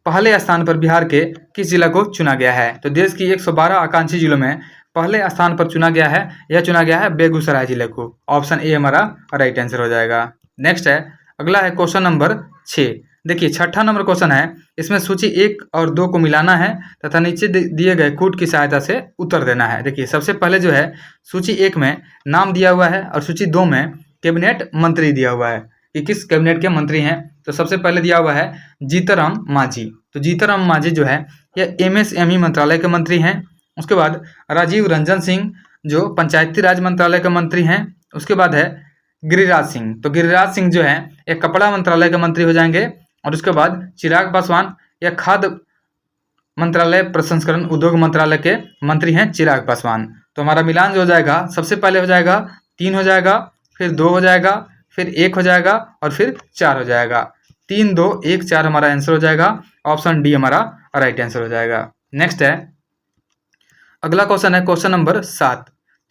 पहले स्थान पर बिहार के किस जिला को चुना गया है? तो देश की 112 आकांक्षी जिलों में पहले स्थान पर चुना गया है, यह चुना गया है बेगूसराय जिले को। ऑप्शन ए हमारा राइट आंसर हो जाएगा। नेक्स्ट है अगला है क्वेश्चन नंबर 6। देखिए छठा नंबर क्वेश्चन है, इसमें सूची 1 और 2 को मिलाना है तथा नीचे दिए गए कूट की सहायता से उत्तर देना है। देखिए सबसे पहले जो है सूची 1 में नाम दिया हुआ है और सूची 2 में कैबिनेट मंत्री दिया हुआ है कि किस कैबिनेट के मंत्री हैं। तो सबसे पहले दिया हुआ है जीतन मांझी। तो जीतन मांझी जो है यह एमएसएमई मंत्रालय के मंत्री हैं। उसके बाद राजीव रंजन सिंह जो पंचायती राज मंत्रालय के मंत्री हैं। उसके बाद है गिरिराज सिंह। तो गिरिराज सिंह जो है एक कपड़ा मंत्रालय के मंत्री हो जाएंगे। और उसके बाद चिराग पासवान या खाद्य मंत्रालय प्रसंस्करण उद्योग मंत्रालय के मंत्री हैं चिराग पासवान। तो हमारा मिलान जो हो जाएगा सबसे पहले हो जाएगा 3 हो जाएगा, फिर 2 हो जाएगा, फिर 1 हो जाएगा और फिर 4 हो जाएगा। 3, 2, 1, 4 हमारा आंसर हो जाएगा। ऑप्शन डी हमारा राइट आंसर हो जाएगा। नेक्स्ट है अगला क्वेश्चन है क्वेश्चन नंबर 7।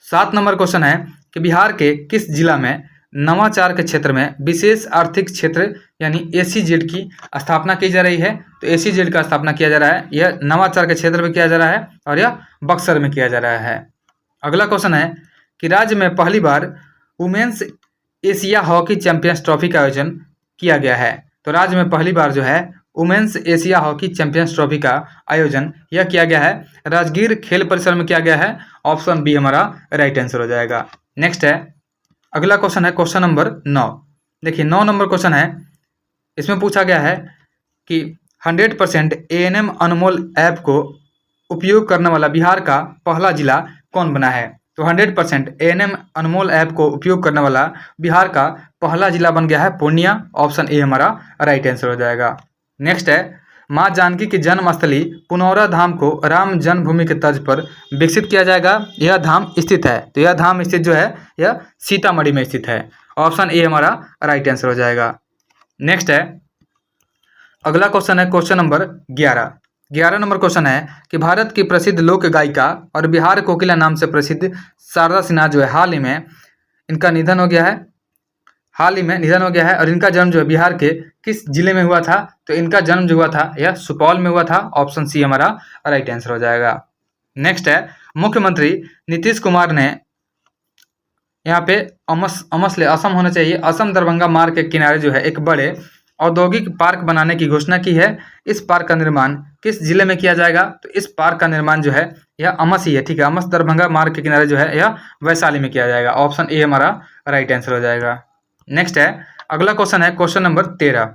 7 नंबर क्वेश्चन है कि बिहार के किस जिला में नवाचार के क्षेत्र में विशेष आर्थिक क्षेत्र यानी एसीजेड की स्थापना की जा रही है? तो एसीजेड का स्थापना किया जा रहा है, यह नवाचार के क्षेत्र में किया जा रहा है और यह बक्सर में किया जा रहा है। अगला क्वेश्चन है कि राज्य में पहली बार women's Asia hockey champions trophy का आयोजन किया गया है। तो राज्य में पहली बार जो है Women's Asia hockey champions trophy का आयोजन यह किया गया है राजगीर खेल परिसर में किया गया है। ऑप्शन बी हमारा राइट आंसर हो जाएगा। नेक्स्ट है अगला क्वेश्चन है क्वेश्चन नंबर 9। देखिए 9 नंबर क्वेश्चन है, इसमें पूछा गया है कि 100% एएनएम अनमोल ऐप को उपयोग करने वाला बिहार का पहला जिला कौन बना है? तो 100% एएनएम अनमोल ऐप को उपयोग करने वाला बिहार का पहला जिला बन गया है पूर्णिया। ऑप्शन ए हमारा राइट आंसर हो जाएगा। नेक्स्ट है माँ जानकी की जन्मस्थली पुनौरा धाम को राम जन्मभूमि के तर्ज पर विकसित किया जाएगा। यह धाम स्थित है, तो यह धाम स्थित जो है यह सीतामढ़ी में स्थित है। ऑप्शन ए हमारा राइट आंसर हो जाएगा। नेक्स्ट है अगला क्वेश्चन है क्वेश्चन नंबर 11। 11 नंबर क्वेश्चन है कि भारत की प्रसिद्ध लोक गायिका और बिहार कोकिला नाम से प्रसिद्ध शारदा सिन्हा जो है हाल ही में इनका निधन हो गया है। और इनका जन्म जो है बिहार के किस जिले में हुआ था? तो इनका जन्म जो हुआ था यह सुपौल में हुआ था। ऑप्शन सी हमारा राइट आंसर हो जाएगा। नेक्स्ट है मुख्यमंत्री नीतीश कुमार ने यहाँ पे असम होना चाहिए, असम दरभंगा मार्ग के किनारे जो है एक बड़े औद्योगिक पार्क बनाने की घोषणा की है। इस पार्क का निर्माण किस जिले में किया जाएगा? तो इस पार्क का निर्माण जो है यह अमस ही है, ठीक है। अमस दरभंगा मार्ग के किनारे जो है यह वैशाली में किया जाएगा। ऑप्शन ए हमारा राइट आंसर हो जाएगा। नेक्स्ट है अगला क्वेश्चन है क्वेश्चन नंबर 13।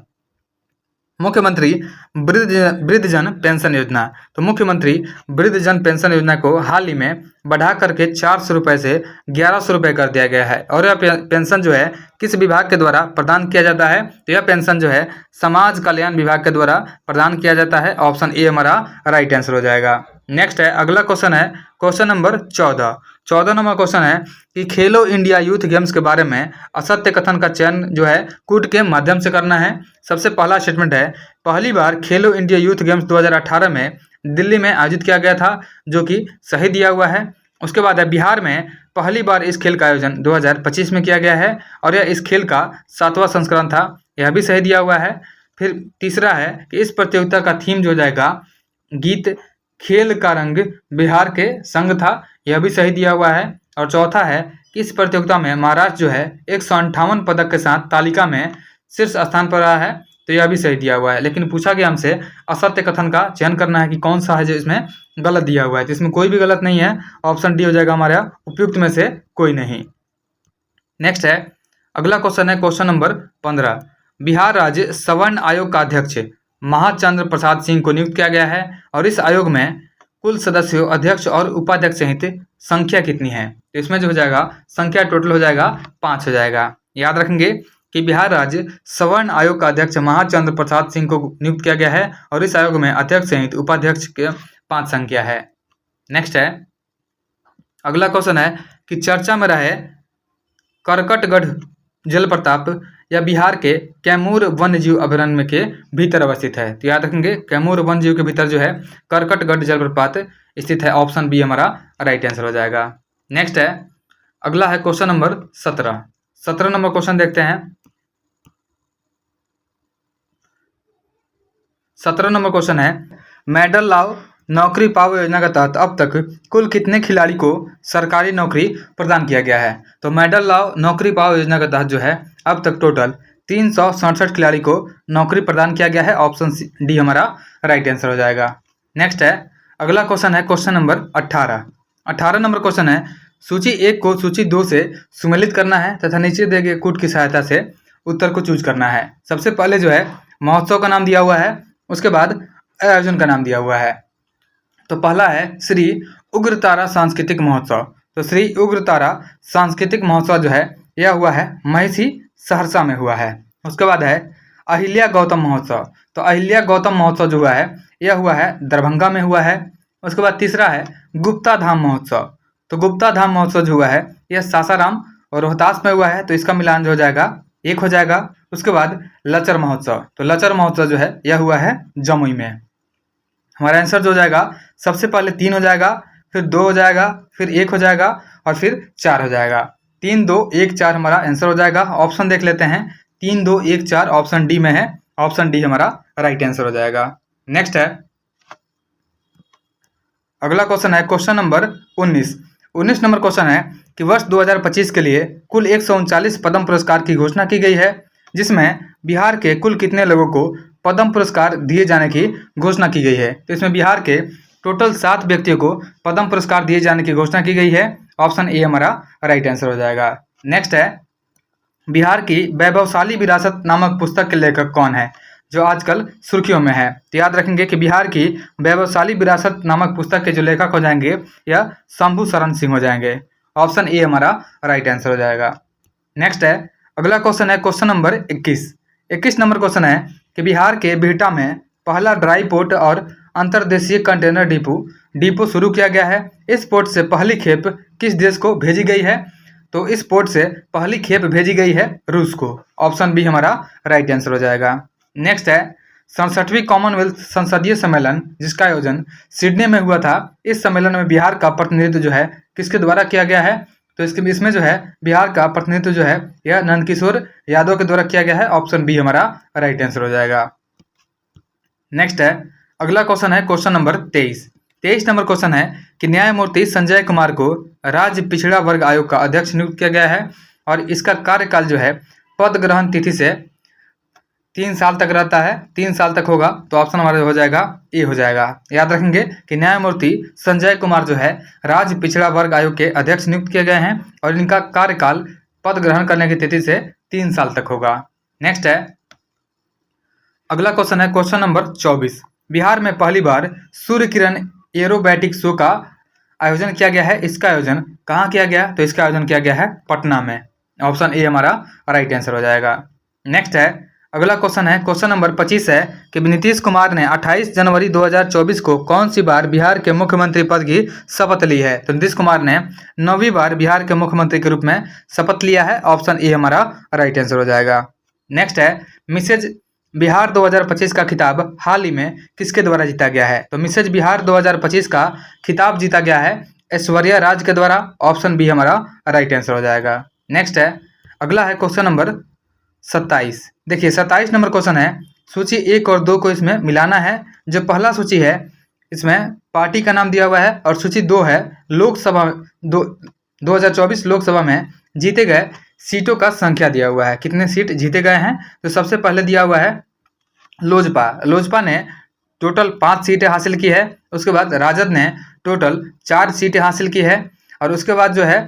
मुख्यमंत्री वृद्धजन पेंशन योजना। तो मुख्यमंत्री वृद्धजन पेंशन योजना को हाल ही में बढ़ा करके 400 रुपये से 1100 रुपये कर दिया गया है। और यह पेंशन जो है किस विभाग के द्वारा प्रदान किया जाता है? तो यह पेंशन जो है समाज कल्याण विभाग के द्वारा प्रदान किया जाता है। ऑप्शन ए हमारा राइट आंसर हो जाएगा। नेक्स्ट है अगला क्वेश्चन है क्वेश्चन नंबर 14। 14 नंबर क्वेश्चन है कि खेलो इंडिया यूथ गेम्स के बारे में असत्य कथन का चयन जो है कूट के माध्यम से करना है। सबसे पहला स्टेटमेंट है पहली बार खेलो इंडिया यूथ गेम्स 2018 में दिल्ली में आयोजित किया गया था, जो कि सही दिया हुआ है। उसके बाद है बिहार में पहली बार इस खेल का आयोजन 2025 में किया गया है और यह इस खेल का 7वां संस्करण था, यह भी सही दिया हुआ है। फिर तीसरा है कि इस प्रतियोगिता का थीम जो हो जाएगा गीत खेल का रंग बिहार के संग था, यह भी सही दिया हुआ है। और चौथा है कि इस प्रतियोगिता में महाराष्ट्र जो है 158 पदक के साथ तालिका में शीर्ष स्थान पर रहा है। तो यह भी सही दिया हुआ है, लेकिन पूछा गया हमसे असत्य कथन का चयन करना है कि कौन सा है जो इसमें गलत दिया हुआ है। तो इसमें कोई भी गलत नहीं है, ऑप्शन डी हो जाएगा हमारा उपयुक्त में से कोई नहीं। नेक्स्ट है, अगला क्वेश्चन है क्वेश्चन नंबर 15। बिहार राज्य सवर्ण आयोग का अध्यक्ष महाचंद्र प्रसाद सिंह को नियुक्त किया गया है और इस आयोग में कुल सदस्यों, अध्यक्ष और उपाध्यक्ष सहित संख्या कितनी है? तो इसमें जो हो जाएगा संख्या टोटल हो जाएगा 5 हो जाएगा। याद रखेंगे कि बिहार राज्य सवर्ण आयोग का अध्यक्ष महाचंद्र प्रसाद सिंह को नियुक्त किया गया है और इस आयोग में अध्यक्ष सहित उपाध्यक्ष के 5 संख्या है। नेक्स्ट है, अगला क्वेश्चन है कि चर्चा में रहे करकटगढ़ जलप्रपात या बिहार के कैमूर वन्यजीव अभयारण्य के भीतर अवस्थित है। तो याद रखेंगे कैमूर वन्यजीव के भीतर जो है करकटगढ़ जलप्रपात स्थित है। ऑप्शन बी हमारा राइट आंसर हो जाएगा। नेक्स्ट है, अगला है क्वेश्चन नंबर 17। 17 नंबर क्वेश्चन देखते हैं। 17 नंबर क्वेश्चन है, मेडल लाओ नौकरी पाओ योजना के तहत अब तक कुल कितने खिलाड़ी को सरकारी नौकरी प्रदान किया गया है? तो मेडल लाओ नौकरी पाओ योजना के तहत जो है अब तक टोटल 367 खिलाड़ी को नौकरी प्रदान किया गया है। ऑप्शन डी हमारा राइट आंसर हो जाएगा। नेक्स्ट है, अगला क्वेश्चन है क्वेश्चन नंबर 18। 18 नंबर क्वेश्चन है, सूची 1 को सूची 2 से सुमेलित करना है तथा नीचे दिए गए कूट की सहायता से उत्तर को चूज करना है। सबसे पहले जो है महोत्सव का नाम दिया हुआ है, उसके बाद आयोजन का नाम दिया हुआ है। तो पहला है श्री उग्रतारा सांस्कृतिक महोत्सव। तो श्री उग्रतारा सांस्कृतिक महोत्सव जो है यह हुआ है महिषी सहरसा में हुआ है। उसके बाद है अहिल्या गौतम महोत्सव। तो अहिल्या गौतम महोत्सव जो हुआ है यह हुआ है दरभंगा में हुआ है। उसके बाद तीसरा है गुप्ता धाम महोत्सव। तो गुप्ता धाम महोत्सव जो हुआ है यह सासाराम और रोहतास में हुआ है। तो इसका मिलान जो हो जाएगा 1 हो जाएगा। उसके बाद लचर महोत्सव। तो लचर महोत्सव जो है यह हुआ है जमुई में। हमारा आंसर जो हो जाएगा सबसे पहले 3 हो जाएगा, फिर 2 हो जाएगा, फिर 1 हो जाएगा और फिर 4 हो जाएगा। 3 2 1 4 हमारा आंसर हो जाएगा। ऑप्शन देख लेते हैं, 3 2 1 4 ऑप्शन डी में है। ऑप्शन डी हमारा राइट आंसर हो जाएगा। नेक्स्ट है, अगला क्वेश्चन है क्वेश्चन नंबर 19। 19 नंबर क्वेश्चन है कि वर्ष 2025 के लिए कुल 139 पद्म पुरस्कार की घोषणा की गई है, जिसमें बिहार के कुल कितने लोगों को पद्म पुरस्कार दिए जाने की घोषणा की गई है? तो इसमें बिहार के टोटल 7 व्यक्तियों को पद्म पुरस्कार दिए जाने की घोषणा की गई है। ऑप्शन ए हमारा राइट आंसर हो जाएगा। नेक्स्ट है, बिहार की वैभवशाली विरासत नामक पुस्तक के लेखक कौन है, जो आजकल सुर्खियों में है? तो याद रखेंगे कि बिहार की वैभवशाली विरासत नामक पुस्तक के जो लेखक हो जाएंगे यह शंभू शरण सिंह हो जाएंगे। ऑप्शन ए हमारा राइट आंसर हो जाएगा। नेक्स्ट है, अगला क्वेश्चन है क्वेश्चन नंबर 21। 21 नंबर क्वेश्चन है कि बिहार के बिहटा में पहला ड्राई पोर्ट और अंतर्देशीय कंटेनर डिपो शुरू किया गया है। इस पोर्ट से पहली खेप किस देश को भेजी गई है? तो इस पोर्ट से पहली खेप भेजी गई है रूस को। ऑप्शन बी हमारा राइट आंसर हो जाएगा। नेक्स्ट है, 67वीं कॉमनवेल्थ संसदीय सम्मेलन जिसका आयोजन सिडनी में हुआ था, इस सम्मेलन में बिहार का प्रतिनिधित्व जो है किसके द्वारा किया गया है? तो इसमें जो है बिहार का प्रतिनिधित्व जो है यह नंदकिशोर यादव के द्वारा किया गया है। ऑप्शन बी हमारा राइट आंसर हो जाएगा। नेक्स्ट है, अगला क्वेश्चन है क्वेश्चन नंबर 23। 23 नंबर क्वेश्चन है कि न्यायमूर्ति संजय कुमार को राज्य पिछड़ा वर्ग आयोग का अध्यक्ष नियुक्त किया गया है और इसका कार्यकाल जो है पद ग्रहण तिथि से 3 साल तक रहता है। 3 साल तक होगा। तो ऑप्शन हमारा हो जाएगा ए हो जाएगा। याद रखेंगे कि न्यायमूर्ति संजय कुमार जो है राज्य पिछड़ा वर्ग आयोग के अध्यक्ष नियुक्त किए गए हैं और इनका कार्यकाल पद ग्रहण करने की तिथि से 3 साल तक होगा। नेक्स्ट है, अगला क्वेश्चन है क्वेश्चन नंबर 24। बिहार में पहली बार सूर्य किरण एरोबैटिक शो का आयोजन किया गया है। इसका आयोजन कहाँ किया गया? तो इसका आयोजन किया गया है पटना में। ऑप्शन ए हमारा राइट आंसर हो जाएगा। नेक्स्ट है, अगला क्वेश्चन है क्वेश्चन नंबर 25 है कि नीतीश कुमार ने 28 जनवरी 2024 को कौन सी बार बिहार के मुख्यमंत्री पद की शपथ ली है? तो नीतीश कुमार ने 9वीं बार बिहार के मुख्यमंत्री के रूप में शपथ लिया है। ऑप्शन ए हमारा राइट आंसर हो जाएगा। नेक्स्ट है, मिसेज बिहार 2025 का खिताब हाल ही में किसके द्वारा जीता गया है? तो मिसेज बिहार 2025 का खिताब जीता गया है ऐश्वर्या राज के द्वारा। ऑप्शन बी हमारा राइट आंसर हो जाएगा। नेक्स्ट है, अगला है क्वेश्चन नंबर 27। देखिए 27 नंबर क्वेश्चन है, सूची 1 और 2 को इसमें मिलाना है। जो पहला सूची है इसमें पार्टी का नाम दिया हुआ है और सूची 2 है लोकसभा 2024 लोकसभा में जीते गए सीटों का संख्या दिया हुआ है, कितने सीट जीते गए हैं। तो सबसे पहले दिया हुआ है लोजपा ने टोटल 5 सीटें हासिल की है। उसके बाद राजद ने टोटल 4 सीटें हासिल की है। और उसके बाद जो है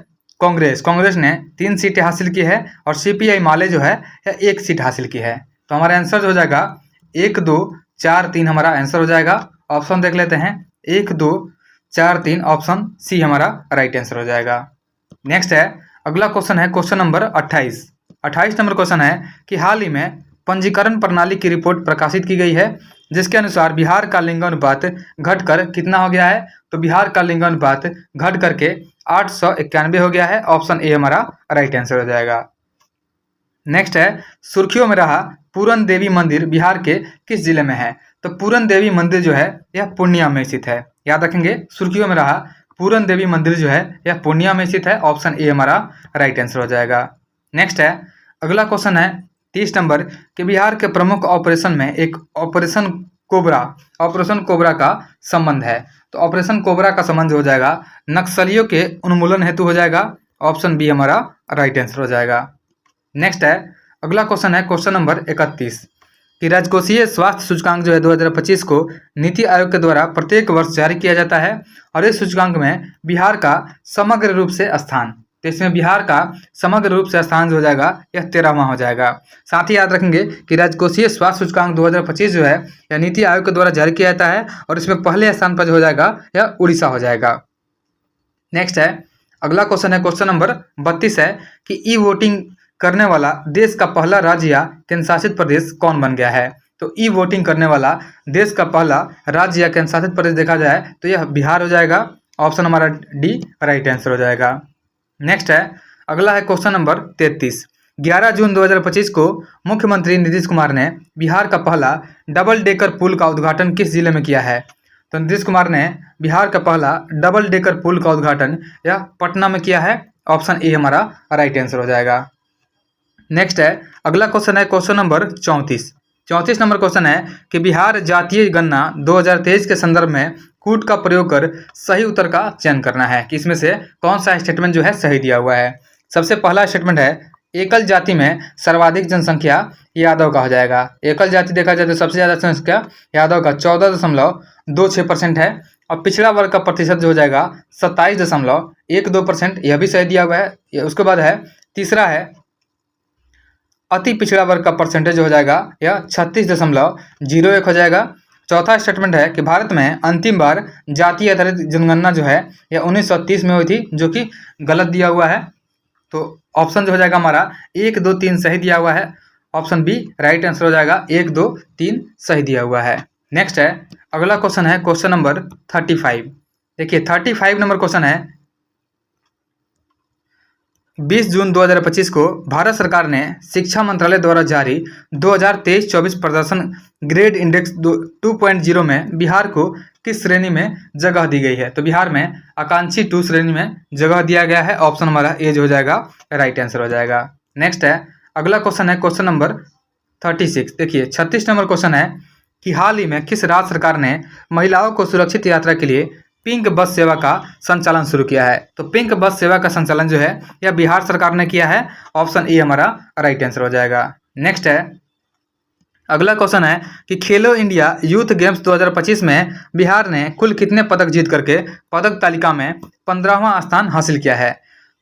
कांग्रेस ने 3 सीटें हासिल की है। और CPI माले जो है 1 सीट हासिल की है। तो हमारा आंसर हो जाएगा 1, 2, 4, 3 हमारा आंसर हो जाएगा। ऑप्शन देख लेते हैं, 1, 2, 4, 3 ऑप्शन सी हमारा राइट आंसर हो जाएगा। नेक्स्ट है, अगला क्वेश्चन है क्वेश्चन नंबर 28। 28 नंबर क्वेश्चन है कि हाल ही में पंजीकरण प्रणाली की रिपोर्ट प्रकाशित की गई है, जिसके अनुसार बिहार का लिंगानुपात घटकर कितना हो गया है। तो बिहार का लिंगानुपात घट करके 891 हो गया है। ऑप्शन ए हमारा राइट आंसर हो जाएगा। नेक्स्ट है, सुर्खियों में रहा पूरन देवी मंदिर बिहार के किस जिले में है। तो पूरन देवी मंदिर जो है यह पूर्णिया में स्थित है। याद रखेंगे, सुर्खियों में रहा पूरन देवी मंदिर जो है यह पूर्णिया में स्थित है। ऑप्शन ए हमारा राइट आंसर हो जाएगा। नेक्स्ट है, अगला क्वेश्चन है 30 नंबर कि बिहार के प्रमुख ऑपरेशन में एक ऑपरेशन कोबरा का संबंध है। तो ऑपरेशन कोबरा का संबंध हो जाएगा नक्सलियों के उन्मूलन हेतु हो जाएगा। ऑप्शन बी हमारा राइट आंसर हो जाएगा। नेक्स्ट है, अगला क्वेश्चन है क्वेश्चन नंबर 31 कि राजकोषीय स्वास्थ्य सूचकांक जो है 2025 को नीति आयोग के द्वारा प्रत्येक वर्ष जारी किया जाता है। और इस सूचकांक में बिहार का समग्र रूप से स्थान, तो इसमें बिहार का समग्र रूप से स्थान जो हो जाएगा यह 13वां हो जाएगा। साथ ही याद रखेंगे कि राजकोषीय स्वास्थ्य सूचकांक 2025 जो है यह नीति आयोग के द्वारा जारी किया जाता है। और इसमें पहले स्थान पर जो हो जाएगा यह उड़ीसा हो जाएगा। नेक्स्ट है, अगला क्वेश्चन है क्वेश्चन नंबर 32 है कि ई वोटिंग करने वाला देश का पहला राज्य या केंद्र शासित प्रदेश कौन बन गया है। तो ई वोटिंग करने वाला देश का पहला राज्य या केंद्र शासित प्रदेश देखा जाए तो यह बिहार हो जाएगा। ऑप्शन हमारा डी राइट आंसर हो जाएगा। नेक्स्ट है, अगला है क्वेश्चन नंबर 33। 11 जून 2025 को मुख्यमंत्री नीतीश कुमार ने बिहार का पहला डबल डेकर पुल का उद्घाटन किस जिले में किया है। तो नीतीश कुमार ने बिहार का पहला डबल डेकर पुल का उद्घाटन यह पटना में किया है। ऑप्शन ए हमारा राइट आंसर हो जाएगा। नेक्स्ट है, अगला क्वेश्चन है क्वेश्चन नंबर 34। 34 नंबर क्वेश्चन है कि बिहार जातीय गणना 2023 के संदर्भ में कूट का प्रयोग कर सही उत्तर का चयन करना है कि इसमें से कौन सा स्टेटमेंट जो है सही दिया हुआ है। सबसे पहला स्टेटमेंट है, एकल जाति में सर्वाधिक जनसंख्या यादव का हो जाएगा। एकल जाति देखा जाए तो सबसे ज़्यादा जनसंख्या यादव का 14.26% है। और पिछड़ा वर्ग का प्रतिशत जो हो जाएगा 27.12%, यह भी सही दिया हुआ है। उसके बाद है तीसरा है, अति पिछड़ा वर्ग का परसेंटेज हो जाएगा यह 36.01 हो जाएगा। चौथा स्टेटमेंट है कि भारत में अंतिम बार जाति आधारित जनगणना जो है यह 1930 में हुई थी, जो कि गलत दिया हुआ है। तो ऑप्शन जो हो जाएगा हमारा 1, 2, 3 सही दिया हुआ है। ऑप्शन बी राइट आंसर हो जाएगा, 1, 2, 3 सही दिया हुआ है। नेक्स्ट है, अगला क्वेश्चन है क्वेश्चन नंबर 35। देखिए 35 नंबर क्वेश्चन है, 20 जून 2025 को भारत सरकार ने शिक्षा मंत्रालय द्वारा जारी 2023-24 प्रदर्शन ग्रेड इंडेक्स 2.0 में बिहार को किस श्रेणी में जगह दी गई है। तो बिहार में आकांक्षी 2 श्रेणी में जगह दिया गया है। ऑप्शन हमारा ए हो जाएगा राइट आंसर हो जाएगा। नेक्स्ट है, अगला क्वेश्चन है क्वेश्चन नंबर 36। देखिए 36 नंबर क्वेश्चन है कि हाल ही में किस राज्य सरकार ने महिलाओं को सुरक्षित यात्रा के लिए पिंक बस सेवा का संचालन शुरू किया है। तो पिंक बस सेवा का संचालन जो है यह बिहार सरकार ने किया है। ऑप्शन ए हमारा राइट आंसर हो जाएगा। नेक्स्ट है, अगला क्वेश्चन है कि खेलो इंडिया यूथ गेम्स 2025 में बिहार ने कुल कितने पदक जीत करके पदक तालिका में 15वां स्थान हासिल किया है।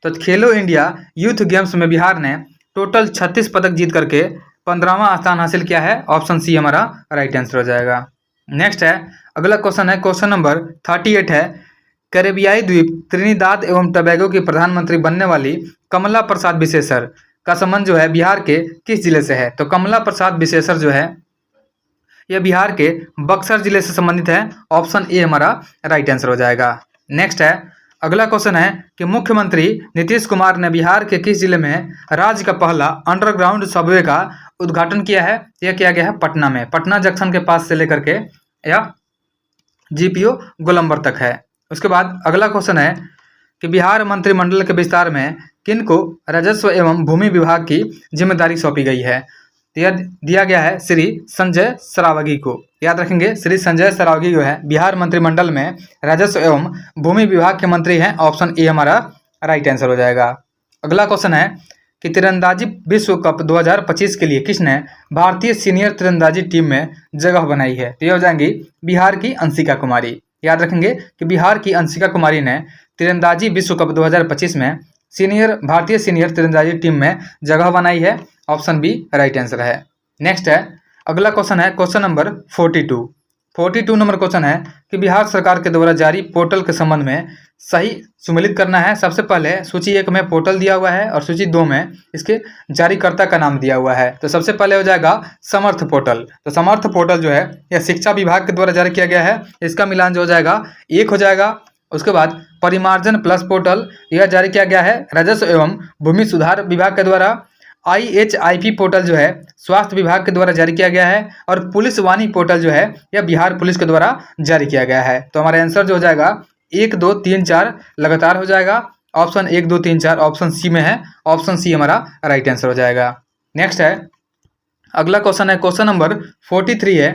तो खेलो इंडिया यूथ गेम्स में बिहार ने टोटल 36 पदक जीत करके 15वां स्थान हासिल किया है। ऑप्शन सी हमारा राइट आंसर हो जाएगा। नेक्स्ट है, अगला क्वेश्चन है क्वेश्चन नंबर 38 है, कैरेबियाई द्वीप त्रिनिदाद एवं टबैगो की प्रधानमंत्री बनने वाली कमला प्रसाद विशेषर का संबंध जो है बिहार के किस जिले से है। तो कमला प्रसाद विशेषर जो है यह बिहार के बक्सर जिले से संबंधित है। ऑप्शन ए हमारा राइट आंसर हो जाएगा। नेक्स्ट है, अगला क्वेश्चन है कि मुख्यमंत्री नीतीश कुमार ने बिहार के किस जिले में राज्य का पहला अंडरग्राउंड सबवे का उद्घाटन किया है। यह किया गया है पटना में, पटना जंक्शन के पास से लेकर के या GPO गोलंबर तक है। उसके बाद अगला क्वेश्चन है कि बिहार मंत्रिमंडल के विस्तार में किनको राजस्व एवं भूमि विभाग की जिम्मेदारी सौंपी गई है। यह दिया गया है श्री संजय सरावगी को। याद रखेंगे, श्री संजय सरावगी जो है बिहार मंत्रिमंडल में राजस्व एवं भूमि विभाग के मंत्री हैं। ऑप्शन ए हमारा राइट आंसर हो जाएगा। अगला क्वेश्चन है कि तीरंदाजी विश्व कप 2025 के लिए किसने भारतीय सीनियर तीरंदाजी टीम में जगह बनाई है? तो ये हो जाएंगी बिहार की अंशिका कुमारी। याद रखेंगे कि बिहार की अंशिका कुमारी ने तीरंदाजी विश्व कप 2025 में भारतीय सीनियर तीरंदाजी टीम में जगह बनाई है। ऑप्शन बी राइट आंसर है। नेक्स्ट है, अगला क्वेश्चन है क्वेश्चन नंबर 42 नंबर क्वेश्चन है कि बिहार सरकार के द्वारा जारी पोर्टल के संबंध में सही सुमेलित करना है। सबसे पहले सूची 1 में पोर्टल दिया हुआ है और सूची 2 में इसके जारीकर्ता का नाम दिया हुआ है। तो सबसे पहले हो जाएगा समर्थ पोर्टल। तो समर्थ पोर्टल जो है यह शिक्षा विभाग के द्वारा जारी किया गया है। इसका मिलान जो हो जाएगा 1 हो जाएगा। उसके बाद परिमार्जन प्लस पोर्टल यह जारी किया गया है राजस्व एवं भूमि सुधार विभाग के द्वारा। IHIP पोर्टल जो है स्वास्थ्य विभाग के द्वारा जारी किया गया है। और पुलिस वाणी पोर्टल जो है यह बिहार पुलिस के द्वारा जारी किया गया है। तो हमारा आंसर जो हो जाएगा 1 2 3 4 लगातार हो जाएगा। ऑप्शन 1 2 3 4 ऑप्शन सी में है। ऑप्शन सी हमारा राइट आंसर हो जाएगा। नेक्स्ट है, अगला क्वेश्चन है क्वेश्चन नंबर 43 है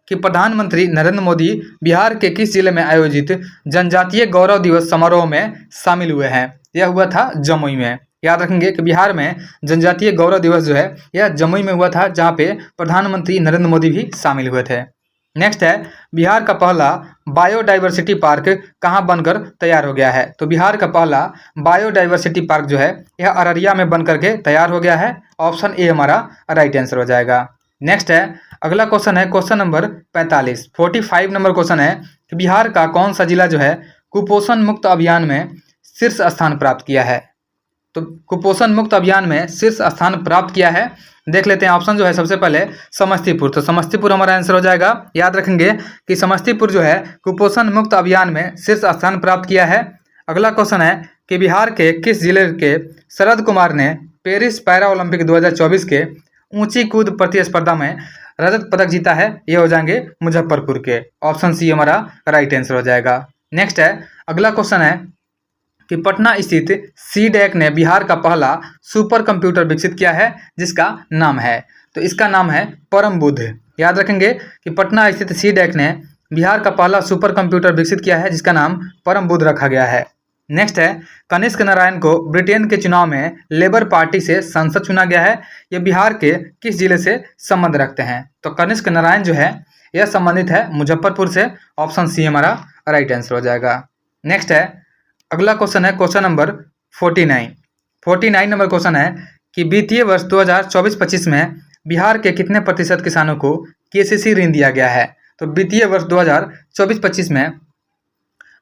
कि प्रधानमंत्री नरेंद्र मोदी बिहार के किस जिले में आयोजित जनजातीय गौरव दिवस समारोह में शामिल हुए हैं? यह हुआ था जमुई में। याद रखेंगे कि बिहार में जनजातीय गौरव दिवस जो है यह जमुई में हुआ था, जहां पे प्रधानमंत्री नरेंद्र मोदी भी शामिल हुए थे। नेक्स्ट है, बिहार का पहला बायोडाइवर्सिटी पार्क कहां बनकर तैयार हो गया है? तो बिहार का पहला बायोडाइवर्सिटी पार्क जो है यह अररिया में बनकर के तैयार हो गया है। ऑप्शन ए हमारा राइट आंसर हो जाएगा। नेक्स्ट है, अगला क्वेश्चन है क्वेश्चन नंबर 45 नंबर क्वेश्चन है कि बिहार का कौन सा जिला जो है कुपोषण मुक्त अभियान में शीर्ष स्थान प्राप्त किया है? तो कुपोषण मुक्त अभियान में शीर्ष स्थान प्राप्त किया है, देख लेते हैं। ऑप्शन जो है सबसे पहले समस्तीपुर। तो समस्तीपुर हमारा आंसर हो जाएगा। याद रखेंगे कि समस्तीपुर जो है कुपोषण मुक्त अभियान में शीर्ष स्थान प्राप्त किया है। अगला क्वेश्चन है कि बिहार के किस जिले के शरद कुमार ने पेरिस पैरा ओलंपिक 2024 के ऊंची कूद प्रतिस्पर्धा में रजत पदक जीता है? ये हो जाएंगे मुजफ्फरपुर के। ऑप्शन सी हमारा राइट आंसर हो जाएगा। नेक्स्ट है, अगला क्वेश्चन है कि पटना स्थित सीडैक ने बिहार का पहला सुपर कंप्यूटर विकसित किया है, जिसका नाम है, तो इसका नाम है परम बुद्ध। याद रखेंगे कि पटना स्थित सीडैक ने बिहार का पहला सुपर कंप्यूटर विकसित किया है, जिसका नाम परम बुद्ध रखा गया है। नेक्स्ट है, कनिष्क नारायण को ब्रिटेन के चुनाव में लेबर पार्टी से सांसद चुना गया है। ये बिहार के किस जिले से संबंध रखते हैं? तो कनिष्क नारायण जो है यह संबंधित है मुजफ्फरपुर से। ऑप्शन सी हमारा राइट आंसर हो जाएगा। नेक्स्ट है, अगला क्वेश्चन है क्वेश्चन नंबर 49 नंबर क्वेश्चन है कि वित्तीय वर्ष 2024-25 में बिहार के कितने प्रतिशत किसानों को KCC ऋण दिया गया है? तो वित्तीय वर्ष 2024-25 में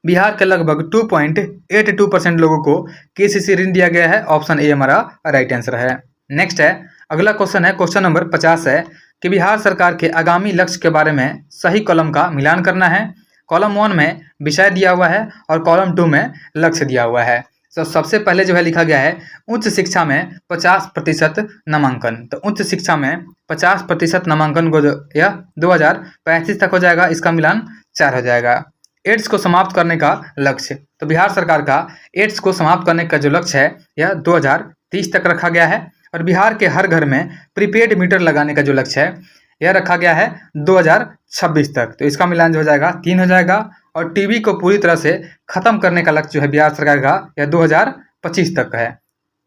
बिहार के लगभग 2.82% लोगों को KCC ऋण दिया गया है। ऑप्शन ए हमारा राइट आंसर है। नेक्स्ट है, अगला क्वेश्चन है क्वेश्चन नंबर 50 है कि बिहार सरकार के आगामी लक्ष्य के बारे में सही कॉलम का मिलान करना है। कॉलम 1 में विषय दिया हुआ है और कॉलम 2 में लक्ष्य दिया हुआ है। तो सबसे पहले जो है लिखा गया है उच्च शिक्षा में 50% नामांकन। तो उच्च शिक्षा में 50% नामांकन को यह 2035 तक हो जाएगा। इसका मिलान 4 हो जाएगा। एड्स को समाप्त करने का लक्ष्य, तो बिहार सरकार का एड्स को समाप्त करने का जो लक्ष्य है यह 2030 तक रखा गया है। और बिहार के हर घर में प्रीपेड मीटर लगाने का जो लक्ष्य है यह रखा गया है 2026 तक। तो इसका मिलान जो हो जाएगा 3 हो जाएगा। और टीबी को पूरी तरह से खत्म करने का लक्ष्य जो है बिहार सरकार का यह 2025 तक है।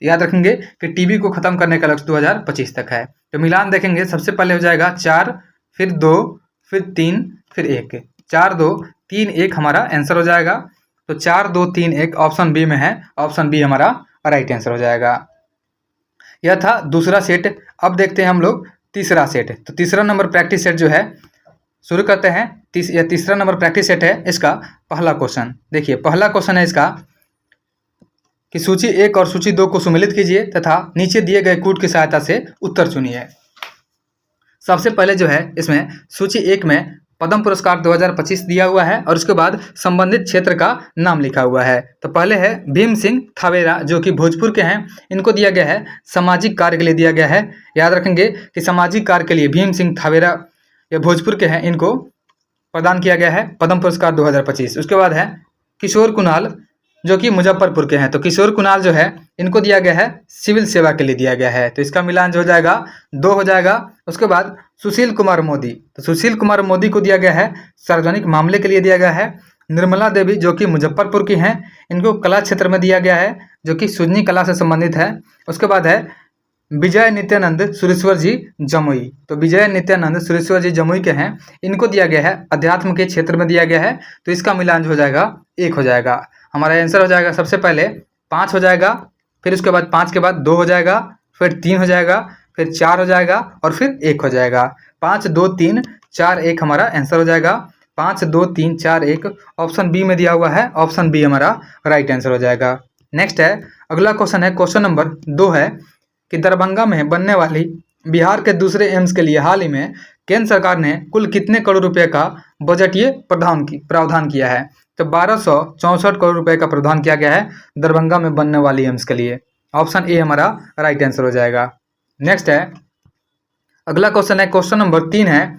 याद रखेंगे कि टीबी को खत्म करने का लक्ष्य 2025 तक है। तो मिलान देखेंगे, सबसे पहले हो जाएगा 4, फिर 2, फिर 3, फिर 1। 4 2 3 1 हमारा आंसर हो जाएगा। तो 4 2 3 1 ऑप्शन बी में है। ऑप्शन बी हमारा राइट आंसर हो जाएगा। यह था दूसरा सेट। अब देखते हैं हम लोग तीसरा सेट। तो तीसरा नंबर प्रैक्टिस सेट जो है शुरू करते हैं। यह तीसरा नंबर प्रैक्टिस सेट है। इसका पहला क्वेश्चन देखिए, पहला क्वेश्चन है इसका कि सूची 1 और सूची 2 को सुमेलित कीजिए तथा नीचे दिए गए कूट की सहायता से उत्तर चुनिए। सबसे पहले जो है इसमें सूची 1 में पद्म पुरस्कार 2025 दिया हुआ है और उसके बाद संबंधित क्षेत्र का नाम लिखा हुआ है। तो पहले है भीम सिंह थावेरा जो कि भोजपुर के हैं, इनको दिया गया है सामाजिक कार्य के लिए दिया गया है। याद रखेंगे कि सामाजिक कार्य के लिए भीम सिंह थावेरा ये भोजपुर के हैं, इनको प्रदान किया गया है पद्म पुरस्कार 2025। उसके बाद है किशोर कुणाल जो कि मुजफ्फरपुर के हैं। तो किशोर कुणाल जो है इनको दिया गया है सिविल सेवा के लिए दिया गया है। तो इसका मिलान जो हो जाएगा 2 हो जाएगा। उसके बाद सुशील कुमार मोदी, तो सुशील कुमार मोदी को दिया गया है सार्वजनिक मामले के लिए दिया गया है। निर्मला देवी जो कि मुजफ्फरपुर की हैं, इनको कला क्षेत्र में दिया गया है जो कि सुजनी कला से संबंधित है। उसके बाद है विजय नित्यानंद सुरेश्वर जी जमुई। तो विजय नित्यानंद सुरेश्वर जी जमुई के हैं, इनको दिया गया है अध्यात्म के क्षेत्र में दिया गया है। तो इसका मिलान जो हो जाएगा 1 हो जाएगा। हमारा आंसर हो जाएगा सबसे पहले 5 हो जाएगा, फिर उसके बाद 5 के बाद 2 हो जाएगा, फिर 3 हो जाएगा, फिर 4 हो जाएगा और फिर 1 हो जाएगा। 5 2 3 4 1 हमारा आंसर हो जाएगा। 5 2 3 4 1 ऑप्शन बी में दिया हुआ है, ऑप्शन बी हमारा राइट आंसर हो जाएगा। नेक्स्ट है, अगला क्वेश्चन है, क्वेश्चन नंबर 2 है कि दरभंगा में बनने वाली बिहार के दूसरे एम्स के लिए हाल ही में केंद्र सरकार ने कुल कितने करोड़ रुपए का बजटीय प्रावधान किया है। तो 1264 करोड़ रुपए का प्रावधान किया गया है दरभंगा में बनने वाली एम्स के लिए। ऑप्शन ए हमारा राइट आंसर हो जाएगा। नेक्स्ट है, अगला क्वेश्चन है, क्वेश्चन नंबर 3 है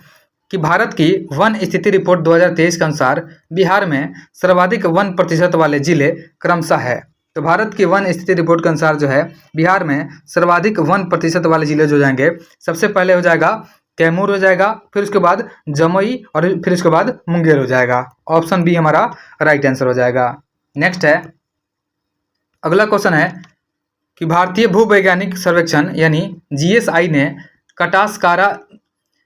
कि भारत की वन स्थिति रिपोर्ट 2023 के अनुसार बिहार में सर्वाधिक वन प्रतिशत वाले जिले क्रमशः है। तो भारत की वन स्थिति रिपोर्ट के अनुसार जो है बिहार में सर्वाधिक वन प्रतिशत वाले जिले जो जाएंगे, सबसे पहले हो जाएगा कैमूर हो जाएगा, फिर उसके बाद जमुई और फिर उसके बाद मुंगेर हो जाएगा। ऑप्शन बी हमारा राइट आंसर हो जाएगा। नेक्स्ट है, अगला क्वेश्चन है कि भारतीय भूवैज्ञानिक सर्वेक्षण यानी जीएसआई ने कटासकारा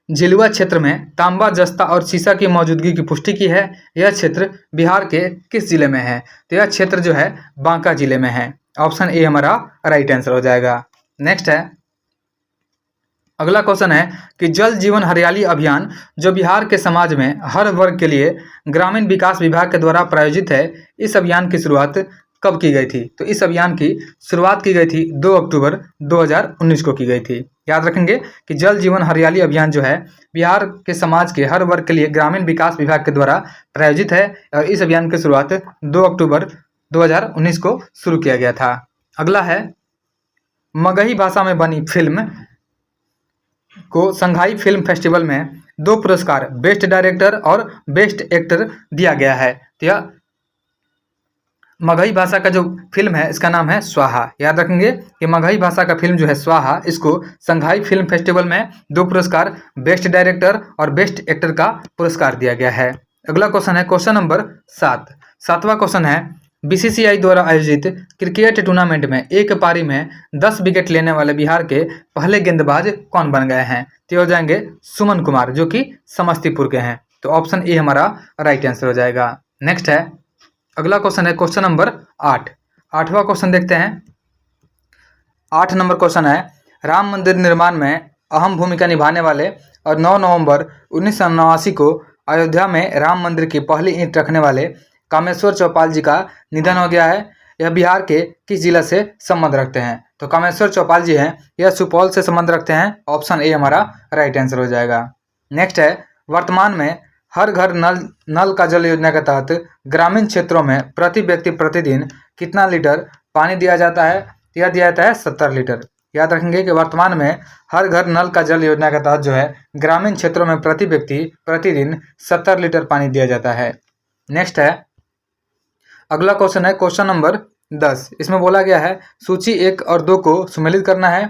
झिलुआ क्षेत्र में तांबा, जस्ता और सीसा की मौजूदगी की पुष्टि की है। यह क्षेत्र बिहार के किस जिले में है। तो यह क्षेत्र जो है बांका जिले में है। ऑप्शन ए हमारा राइट आंसर हो जाएगा। नेक्स्ट है, अगला क्वेश्चन है कि जल जीवन हरियाली अभियान जो बिहार के समाज में हर वर्ग के लिए ग्रामीण विकास विभाग के द्वारा प्रायोजित है, इस अभियान की शुरुआत कब की गई थी। तो इस अभियान की शुरुआत की गई थी 2 अक्टूबर 2019 को की गई थी। याद रखेंगे कि जल जीवन हरियाली अभियान जो है बिहार के समाज के हर वर्ग के लिए ग्रामीण विकास विभाग के द्वारा प्रायोजित है और इस अभियान की शुरुआत 2 अक्टूबर 2019 को शुरू किया गया था। अगला है, मगही भाषा में बनी फिल्म को संघाई फिल्म फेस्टिवल में 2 पुरस्कार बेस्ट डायरेक्टर और बेस्ट एक्टर दिया गया है। तो यह मगही भाषा का जो फिल्म है इसका नाम है स्वाहा। याद रखेंगे कि मगही भाषा का फिल्म जो है स्वाहा, इसको संघाई फिल्म फेस्टिवल में 2 पुरस्कार बेस्ट डायरेक्टर और बेस्ट एक्टर का पुरस्कार दिया गया है। अगला क्वेश्चन है, क्वेश्चन नंबर 7। 7वां क्वेश्चन है, बीसीसीआई द्वारा आयोजित क्रिकेट टूर्नामेंट में एक पारी में 10 विकेट लेने वाले बिहार के पहले गेंदबाज कौन बन गए हैं। तो हो जाएंगे सुमन कुमार जो कि समस्तीपुर के हैं। तो ऑप्शन ए हमारा राइट आंसर हो जाएगा। नेक्स्ट है, अगला क्वेश्चन है, क्वेश्चन नंबर 8। 8वां क्वेश्चन देखते हैं। 8 नंबर क्वेश्चन है, राम मंदिर निर्माण में अहम भूमिका निभाने वाले और 9 नवंबर 1989 को अयोध्या में राम मंदिर की पहली ईंट रखने वाले कामेश्वर चौपाल जी का निधन हो गया है। यह बिहार के किस जिला से संबंध रखते हैं। तो कामेश्वर चौपाल जी हैं, यह सुपौल से संबंध रखते हैं। ऑप्शन ए हमारा राइट आंसर हो जाएगा। नेक्स्ट है, वर्तमान में हर घर नल का जल योजना के तहत ग्रामीण क्षेत्रों में प्रति व्यक्ति प्रतिदिन कितना लीटर पानी दिया जाता है। यह दिया जाता है 70 लीटर। याद रखेंगे कि वर्तमान में हर घर नल का जल योजना के तहत जो है ग्रामीण क्षेत्रों में प्रति व्यक्ति प्रतिदिन 70 लीटर पानी दिया जाता है। नेक्स्ट है, अगला क्वेश्चन है, क्वेश्चन नंबर 10। इसमें बोला गया है सूची 1 और 2 को सम्मिलित करना है।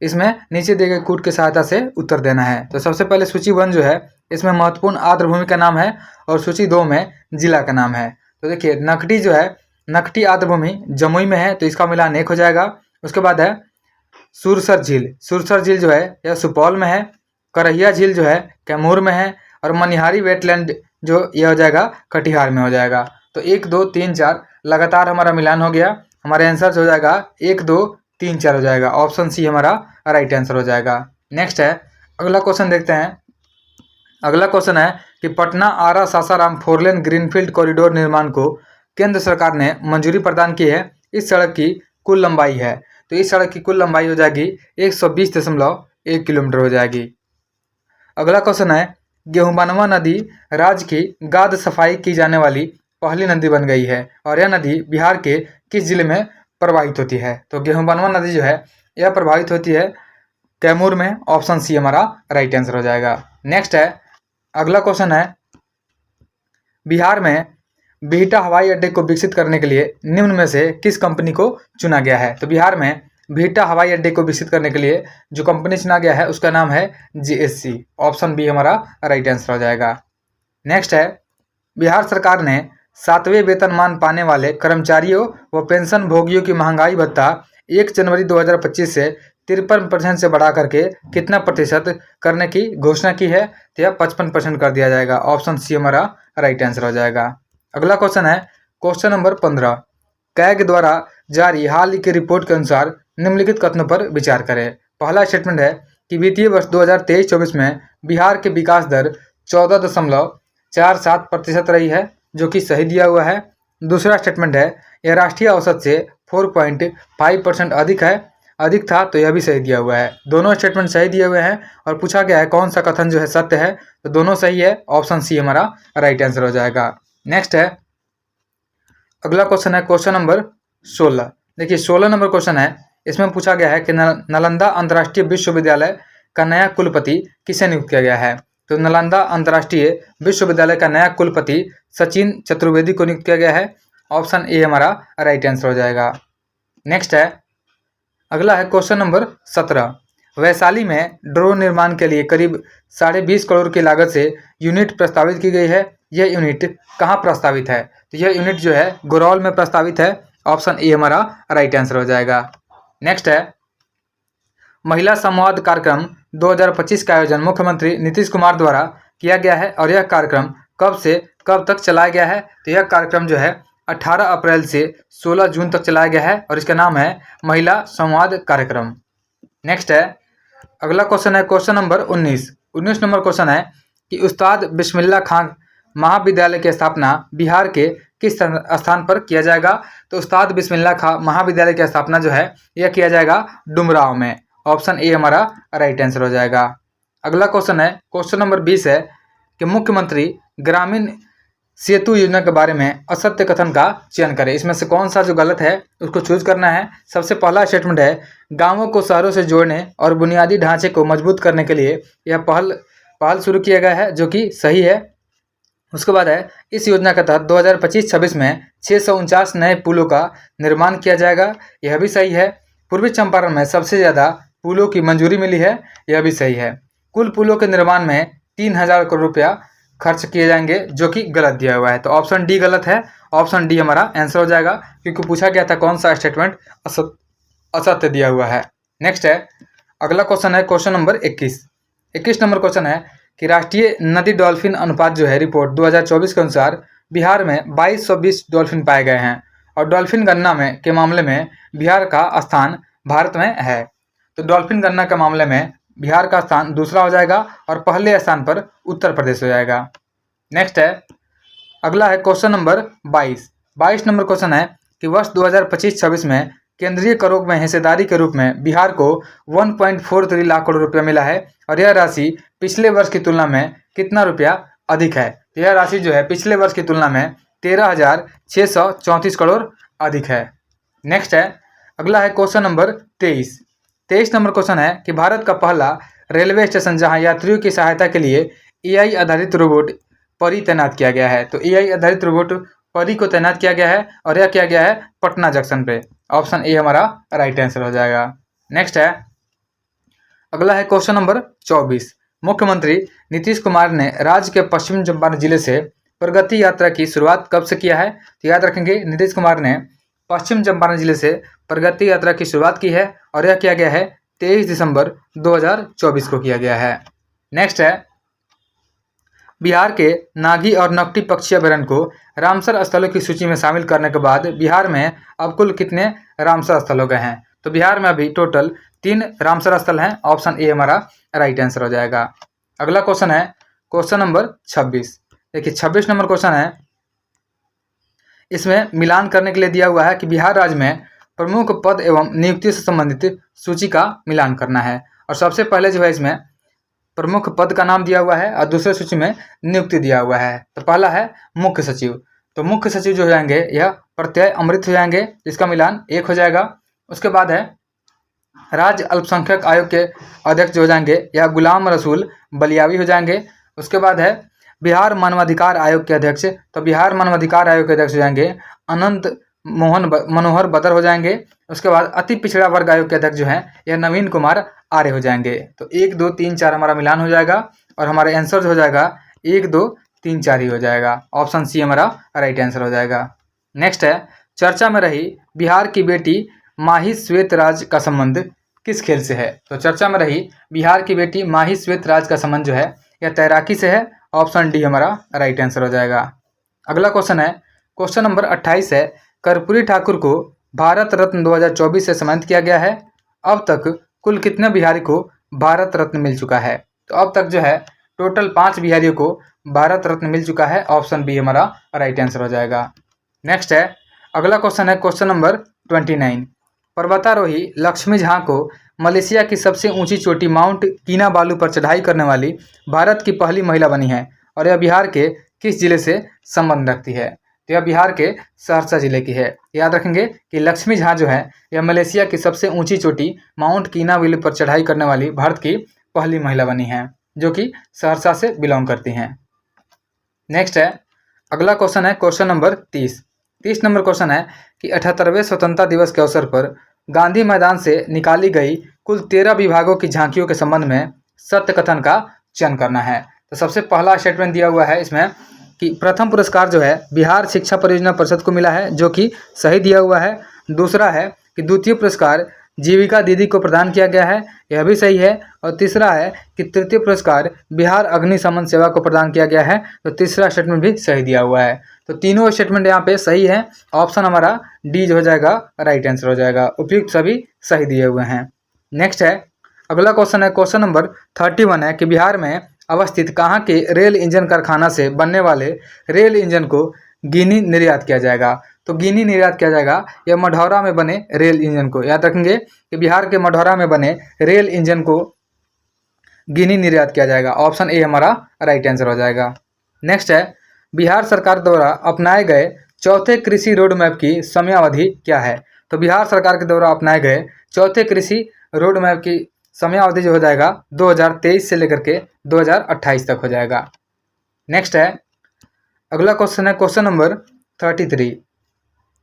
इसमें नीचे दिए गए कूट की सहायता से उत्तर देना है। तो सबसे पहले सूची 1 जो है इसमें महत्वपूर्ण आर्द्र भूमि का नाम है और सूची 2 में जिला का नाम है। तो देखिए नकटी जो है, नकटी आर्द्र भूमि जमुई में है, तो इसका मिलान 1 हो जाएगा। उसके बाद है सुरसर झील। सुरसर झील जो है यह सुपौल में है। करहिया झील जो है कैमूर में है और मनिहारी वेटलैंड जो यह हो जाएगा कटिहार में हो जाएगा। तो 1 2 3 4 लगातार हमारा मिलान हो गया। हमारे आंसर हो जाएगा 1 2 3 4 हो जाएगा। ऑप्शन सी हमारा राइट आंसर हो जाएगा। नेक्स्ट है, अगला क्वेश्चन देखते हैं। अगला क्वेश्चन है कि पटना आरा सासाराम 4 लेन ग्रीनफील्ड कॉरिडोर निर्माण को केंद्र सरकार ने मंजूरी प्रदान की है। इस सड़क की कुल लंबाई है। तो इस सड़क की कुल लंबाई हो जाएगी 120.1 किलोमीटर हो जाएगी। अगला क्वेश्चन है, गेहूंबानवा नदी राज्य की गाद सफाई की जाने वाली पहली नदी बन गई है और यह नदी बिहार के किस जिले में प्रवाहित होती है। तो गेहूंबानवा नदी जो है यह प्रभावित होती है कैमूर में। ऑप्शन सी हमारा राइट आंसर हो जाएगा। नेक्स्ट है, अगला क्वेश्चन है, बिहार में बिहटा हवाई अड्डे को विकसित करने के लिए निम्न में से किस कंपनी को चुना गया है। तो बिहार में बिहटा हवाई अड्डे को विकसित करने के लिए जो कंपनी चुना गया है उसका नाम है जीएससी। ऑप्शन बी हमारा राइट आंसर हो जाएगा। नेक्स्ट है, बिहार सरकार ने सातवें वेतनमान पाने वाले कर्मचारियों व पेंशन भोगियों की महंगाई भत्ता 1 जनवरी 2025 से 53% से बढ़ा करके कितना प्रतिशत करने की घोषणा की है? तो यह 55% कर दिया जाएगा। ऑप्शन सी हमारा राइट आंसर हो जाएगा। अगला क्वेश्चन है क्वेश्चन नंबर 15। कैग द्वारा जारी हाल की रिपोर्ट के अनुसार निम्नलिखित कथनों पर विचार करें। पहला स्टेटमेंट है कि वित्तीय वर्ष 2023-24 में बिहार की विकास दर 14.47% रही है, जो कि सही दिया हुआ है। दूसरा स्टेटमेंट है यह राष्ट्रीय औसत से 4.5% अधिक था, तो यह भी सही दिया हुआ है। दोनों स्टेटमेंट सही दिए हुए हैं और पूछा गया है कौन सा कथन जो है सत्य है, तो दोनों सही है। ऑप्शन सी हमारा राइट आंसर हो जाएगा। नेक्स्ट है अगला क्वेश्चन है क्वेश्चन नंबर 16। देखिए 16 नंबर क्वेश्चन है, इसमें पूछा गया है कि नालंदा अंतर्राष्ट्रीय विश्वविद्यालय का नया कुलपति किसे नियुक्त किया गया है? तो नालंदा अंतर्राष्ट्रीय विश्वविद्यालय का नया कुलपति सचिन चतुर्वेदी को नियुक्त किया गया है। ऑप्शन ए हमारा राइट आंसर हो जाएगा। नेक्स्ट है अगला है क्वेश्चन नंबर 17। वैशाली में ड्रोन निर्माण के लिए करीब 20.5 करोड़ की लागत से यूनिट प्रस्तावित की गई है। यह यूनिट कहाँ प्रस्तावित है? तो यह यूनिट जो है गुरौल में प्रस्तावित है। ऑप्शन ए हमारा राइट आंसर हो जाएगा। नेक्स्ट है महिला संवाद कार्यक्रम 2025 का आयोजन मुख्यमंत्री नीतीश कुमार द्वारा किया गया है और यह कार्यक्रम कब से कब तक चलाया गया है? तो यह कार्यक्रम जो है 18 अप्रैल से 16 जून तक चलाया गया है और इसका नाम है महिला संवाद कार्यक्रम। नेक्स्ट है अगला क्वेश्चन है क्वेश्चन नंबर 19। 19 नंबर क्वेश्चन है कि उस्ताद बिस्मिल्लाह खान महाविद्यालय की स्थापना बिहार के किस स्थान पर किया जाएगा? तो उस्ताद बिस्मिल्लाह खान महाविद्यालय की स्थापना जो है यह किया जाएगा डुमरांव में। ऑप्शन ए हमारा राइट आंसर हो जाएगा। अगला क्वेश्चन है क्वेश्चन नंबर 20 है कि मुख्यमंत्री ग्रामीण सेतु योजना के बारे में असत्य कथन का चयन करें। इसमें से कौन सा जो गलत है उसको चूज करना है। सबसे पहला स्टेटमेंट है गांवों को शहरों से जोड़ने और बुनियादी ढांचे को मजबूत करने के लिए यह पहल शुरू किया गया है, जो कि सही है। उसके बाद है इस योजना के तहत 2025-26 में 649 नए पुलों का निर्माण किया जाएगा। यह भी सही है। पूर्वी चंपारण में सबसे ज़्यादा पुलों की मंजूरी मिली है। यह भी सही है। कुल पुलों के निर्माण में 3000 करोड़ रुपया खर्च किए जाएंगे, जो कि गलत दिया हुआ है। तो ऑप्शन डी गलत है। ऑप्शन डी हमारा आंसर हो जाएगा, क्योंकि पूछा गया था कौन सा स्टेटमेंट असत्य दिया हुआ है। नेक्स्ट है अगला क्वेश्चन है क्वेश्चन नंबर 21। 21 नंबर क्वेश्चन है कि राष्ट्रीय नदी डॉल्फिन अनुपात जो है रिपोर्ट 2024 के अनुसार बिहार में 2220 डॉल्फिन पाए गए हैं और डॉल्फिन गणना में के मामले में बिहार का स्थान भारत में है। तो डॉल्फिन गणना के मामले में बिहार का स्थान दूसरा हो जाएगा और पहले स्थान पर उत्तर प्रदेश हो जाएगा। नेक्स्ट है अगला है क्वेश्चन नंबर 22। 22 नंबर क्वेश्चन है कि वर्ष 2025-26 में केंद्रीय करों में हिस्सेदारी के रूप में बिहार को 1.43 लाख करोड़ रुपया मिला है और यह राशि पिछले वर्ष की तुलना में कितना रुपया अधिक है? यह राशि जो है पिछले वर्ष की तुलना में 13,634 करोड़ अधिक है। नेक्स्ट है अगला है क्वेश्चन नंबर 23। 23 नंबर क्वेश्चन है कि भारत का पहला रेलवे स्टेशन जहां यात्रियों की सहायता के लिए एआई आधारित रोबोट परी तैनात किया गया है। तो एआई आधारित रोबोट परी को तैनात किया गया है और यह किया गया है पटना जंक्शन पे। ऑप्शन ए हमारा राइट आंसर हो जाएगा। नेक्स्ट है अगला है क्वेश्चन नंबर 24। मुख्यमंत्री नीतीश कुमार ने राज्य के पश्चिम चंपारण जिले से प्रगति यात्रा की शुरुआत कब से किया है? तो याद रखेंगे नीतीश कुमार ने पश्चिम चंपारण जिले से प्रगति यात्रा की शुरुआत की है और यह किया गया है 23 दिसंबर 2024 को किया गया है। नेक्स्ट है बिहार के नागी और नकटी पक्षी अभयारण्य को रामसर स्थलों की सूची में शामिल करने के बाद बिहार में अब कुल कितने रामसर स्थल हो गए हैं? तो बिहार में अभी टोटल 3 रामसर स्थल हैं। ऑप्शन ए हमारा राइट आंसर हो जाएगा। अगला क्वेश्चन है क्वेश्चन नंबर 26। देखिए 26 नंबर क्वेश्चन है, इसमें मिलान करने के लिए दिया हुआ है कि बिहार राज्य में प्रमुख पद एवं नियुक्ति से संबंधित सूची का मिलान करना है और सबसे पहले जो है इसमें प्रमुख पद का नाम दिया हुआ है और दूसरे सूची में नियुक्ति दिया हुआ है। तो पहला है मुख्य सचिव। तो मुख्य सचिव जो हो जाएंगे यह प्रत्यय अमृत हो जाएंगे, जिसका मिलान 1 हो जाएगा। उसके बाद है राज्य अल्पसंख्यक आयोग के अध्यक्ष जो हो जाएंगे यह गुलाम रसूल बलियावी हो जाएंगे। उसके बाद है बिहार मानवाधिकार आयोग के अध्यक्ष, तो बिहार मानवाधिकार आयोग के अध्यक्ष हो जाएंगे अनंत मनोहर बतर हो जाएंगे। उसके बाद अति पिछड़ा वर्ग आयोग के अध्यक्ष जो हैं यह नवीन कुमार आर्य हो जाएंगे। तो 1 2 3 4 हमारा मिलान हो जाएगा और हमारा आंसर हो जाएगा 1 2 3-4 ही हो जाएगा। ऑप्शन सी हमारा राइट आंसर हो जाएगा। नेक्स्ट है, चर्चा में रही बिहार की बेटी माही श्वेतराज का संबंध किस खेल से है? तो चर्चा में रही बिहार की बेटी माही श्वेतराज का संबंध जो है यह तैराकी से है। ऑप्शन डी हमारा राइट आंसर हो जाएगा। अगला क्वेश्चन है, क्वेश्चन नंबर 28 है, कर्पूरी ठाकुर को भारत रत्न 2024 से सम्मानित किया गया है। अब तक कुल कितने बिहारी को भारत रत्न मिल चुका है? तो अब तक जो है टोटल 5 बिहारियों को भारत रत्न मिल चुका है। ऑप्शन बी हमारा राइट आंसर हो जाएगा। नेक्स्ट है, अगला क्वेश्चन है क्वेश्चन नंबर 29, पर्वतारोही लक्ष्मी झां को मलेशिया की सबसे ऊंची चोटी माउंट कीनाबालू पर चढ़ाई करने वाली भारत की पहली महिला बनी है और यह बिहार के किस जिले से संबंध रखती है? तो यह बिहार के सहरसा जिले की है। याद रखेंगे कि लक्ष्मी झां जो है यह मलेशिया की सबसे ऊंची चोटी माउंट कीनाबालू पर चढ़ाई करने वाली भारत की पहली महिला बनी है जो कि सहरसा से बिलोंग करती हैं। नेक्स्ट है, अगला क्वेश्चन है क्वेश्चन नंबर 30 नंबर क्वेश्चन है कि 78वें स्वतंत्रता दिवस के अवसर पर गांधी मैदान से निकाली गई कुल 13 विभागों की झांकियों के संबंध में सत्य कथन का चयन करना है। तो सबसे पहला स्टेटमेंट दिया हुआ है इसमें कि प्रथम पुरस्कार जो है बिहार शिक्षा परियोजना परिषद को मिला है, जो कि सही दिया हुआ है। दूसरा है कि द्वितीय पुरस्कार जीविका दीदी को प्रदान किया गया है, यह भी सही है। और तीसरा है कि तृतीय पुरस्कार बिहार अग्निशमन सेवा को प्रदान किया गया है, तो तीसरा स्टेटमेंट भी सही दिया हुआ है। तो तीनों स्टेटमेंट यहाँ पे सही है। ऑप्शन हमारा डी जो हो जाएगा राइट आंसर हो जाएगा। उपयुक्त सभी सही दिए हुए हैं। नेक्स्ट है, अगला क्वेश्चन है क्वेश्चन नंबर 31 है कि बिहार में अवस्थित कहाँ के रेल इंजन कारखाना से बनने वाले रेल इंजन को गिनी निर्यात किया जाएगा? तो गिनी निर्यात किया जाएगा यह मढ़ौरा में बने रेल इंजन को। याद रखेंगे कि बिहार के मढ़ौरा में बने रेल इंजन को गिनी निर्यात किया जाएगा। ऑप्शन ए हमारा राइट आंसर हो जाएगा। नेक्स्ट है, बिहार सरकार द्वारा अपनाए गए चौथे कृषि रोड मैप की समयावधि क्या है? तो बिहार सरकार के द्वारा अपनाए गए चौथे कृषि रोड मैप की समयावधि जो हो जाएगा 2023 से लेकर के 2028 तक हो जाएगा। नेक्स्ट है, अगला क्वेश्चन है क्वेश्चन नंबर 33,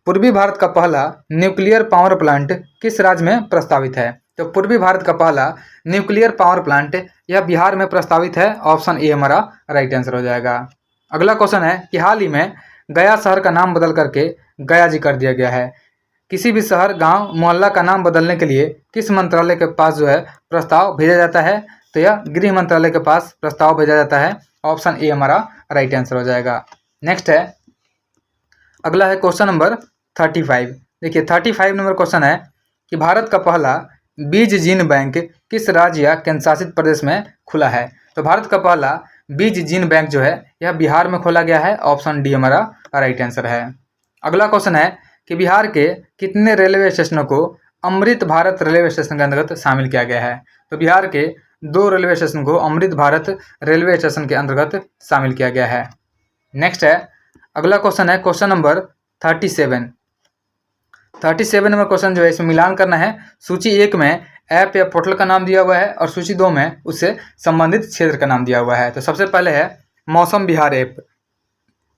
पूर्वी भारत का पहला न्यूक्लियर पावर प्लांट किस राज्य में प्रस्तावित है? तो पूर्वी भारत का पहला न्यूक्लियर पावर प्लांट यह बिहार में प्रस्तावित है। ऑप्शन ए हमारा राइट आंसर हो जाएगा। अगला क्वेश्चन है कि हाल ही में गया शहर का नाम बदल करके गया जी कर दिया गया है। किसी भी शहर, गांव, मोहल्ला का नाम बदलने के लिए किस मंत्रालय के पास जो है प्रस्ताव भेजा जाता है? तो यह गृह मंत्रालय के पास प्रस्ताव भेजा जाता है। ऑप्शन ए हमारा राइट आंसर हो जाएगा। नेक्स्ट है, अगला है क्वेश्चन नंबर 35। देखिए 35 नंबर क्वेश्चन है कि भारत का पहला बीज जीन बैंक किस राज्य या केंद्र शासित प्रदेश में खुला है? तो भारत का पहला बीज जीन बैंक जो है यह बिहार में खोला गया है। ऑप्शन डी हमारा राइट आंसर है। अगला क्वेश्चन है कि बिहार के कितने रेलवे स्टेशनों को अमृत भारत रेलवे स्टेशन के अंतर्गत शामिल किया गया है? तो बिहार के 2 रेलवे स्टेशन को अमृत भारत रेलवे स्टेशन के अंतर्गत शामिल किया गया है। नेक्स्ट है, अगला क्वेश्चन है क्वेश्चन नंबर 37 नंबर क्वेश्चन जो है इसमें मिलान करना है। सूची 1 में ऐप या पोर्टल का नाम दिया हुआ है और सूची 2 में उससे संबंधित क्षेत्र का नाम दिया हुआ है। तो सबसे पहले है मौसम बिहार ऐप।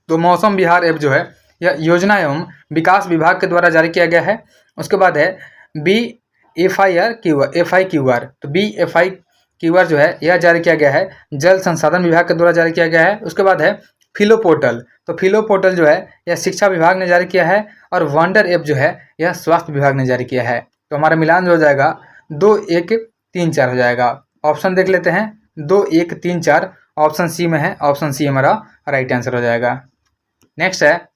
तो मौसम बिहार ऐप जो है यह योजना एवं विकास विभाग के द्वारा जारी किया गया है। उसके बाद है BFIQR। तो BFIQR जो है यह जारी किया गया है जल संसाधन विभाग के द्वारा जारी किया गया है। उसके बाद है फिलो पोर्टल। तो फिलो पोर्टल जो है यह शिक्षा विभाग ने जारी किया है और वंडर ऐप जो है यह स्वास्थ्य विभाग ने जारी किया है। तो हमारा मिलान जो हो जाएगा 2 1 3 4 हो जाएगा। ऑप्शन देख लेते हैं 2 1 3 4 ऑप्शन सी में है। ऑप्शन सी हमारा राइट आंसर हो जाएगा। नेक्स्ट है,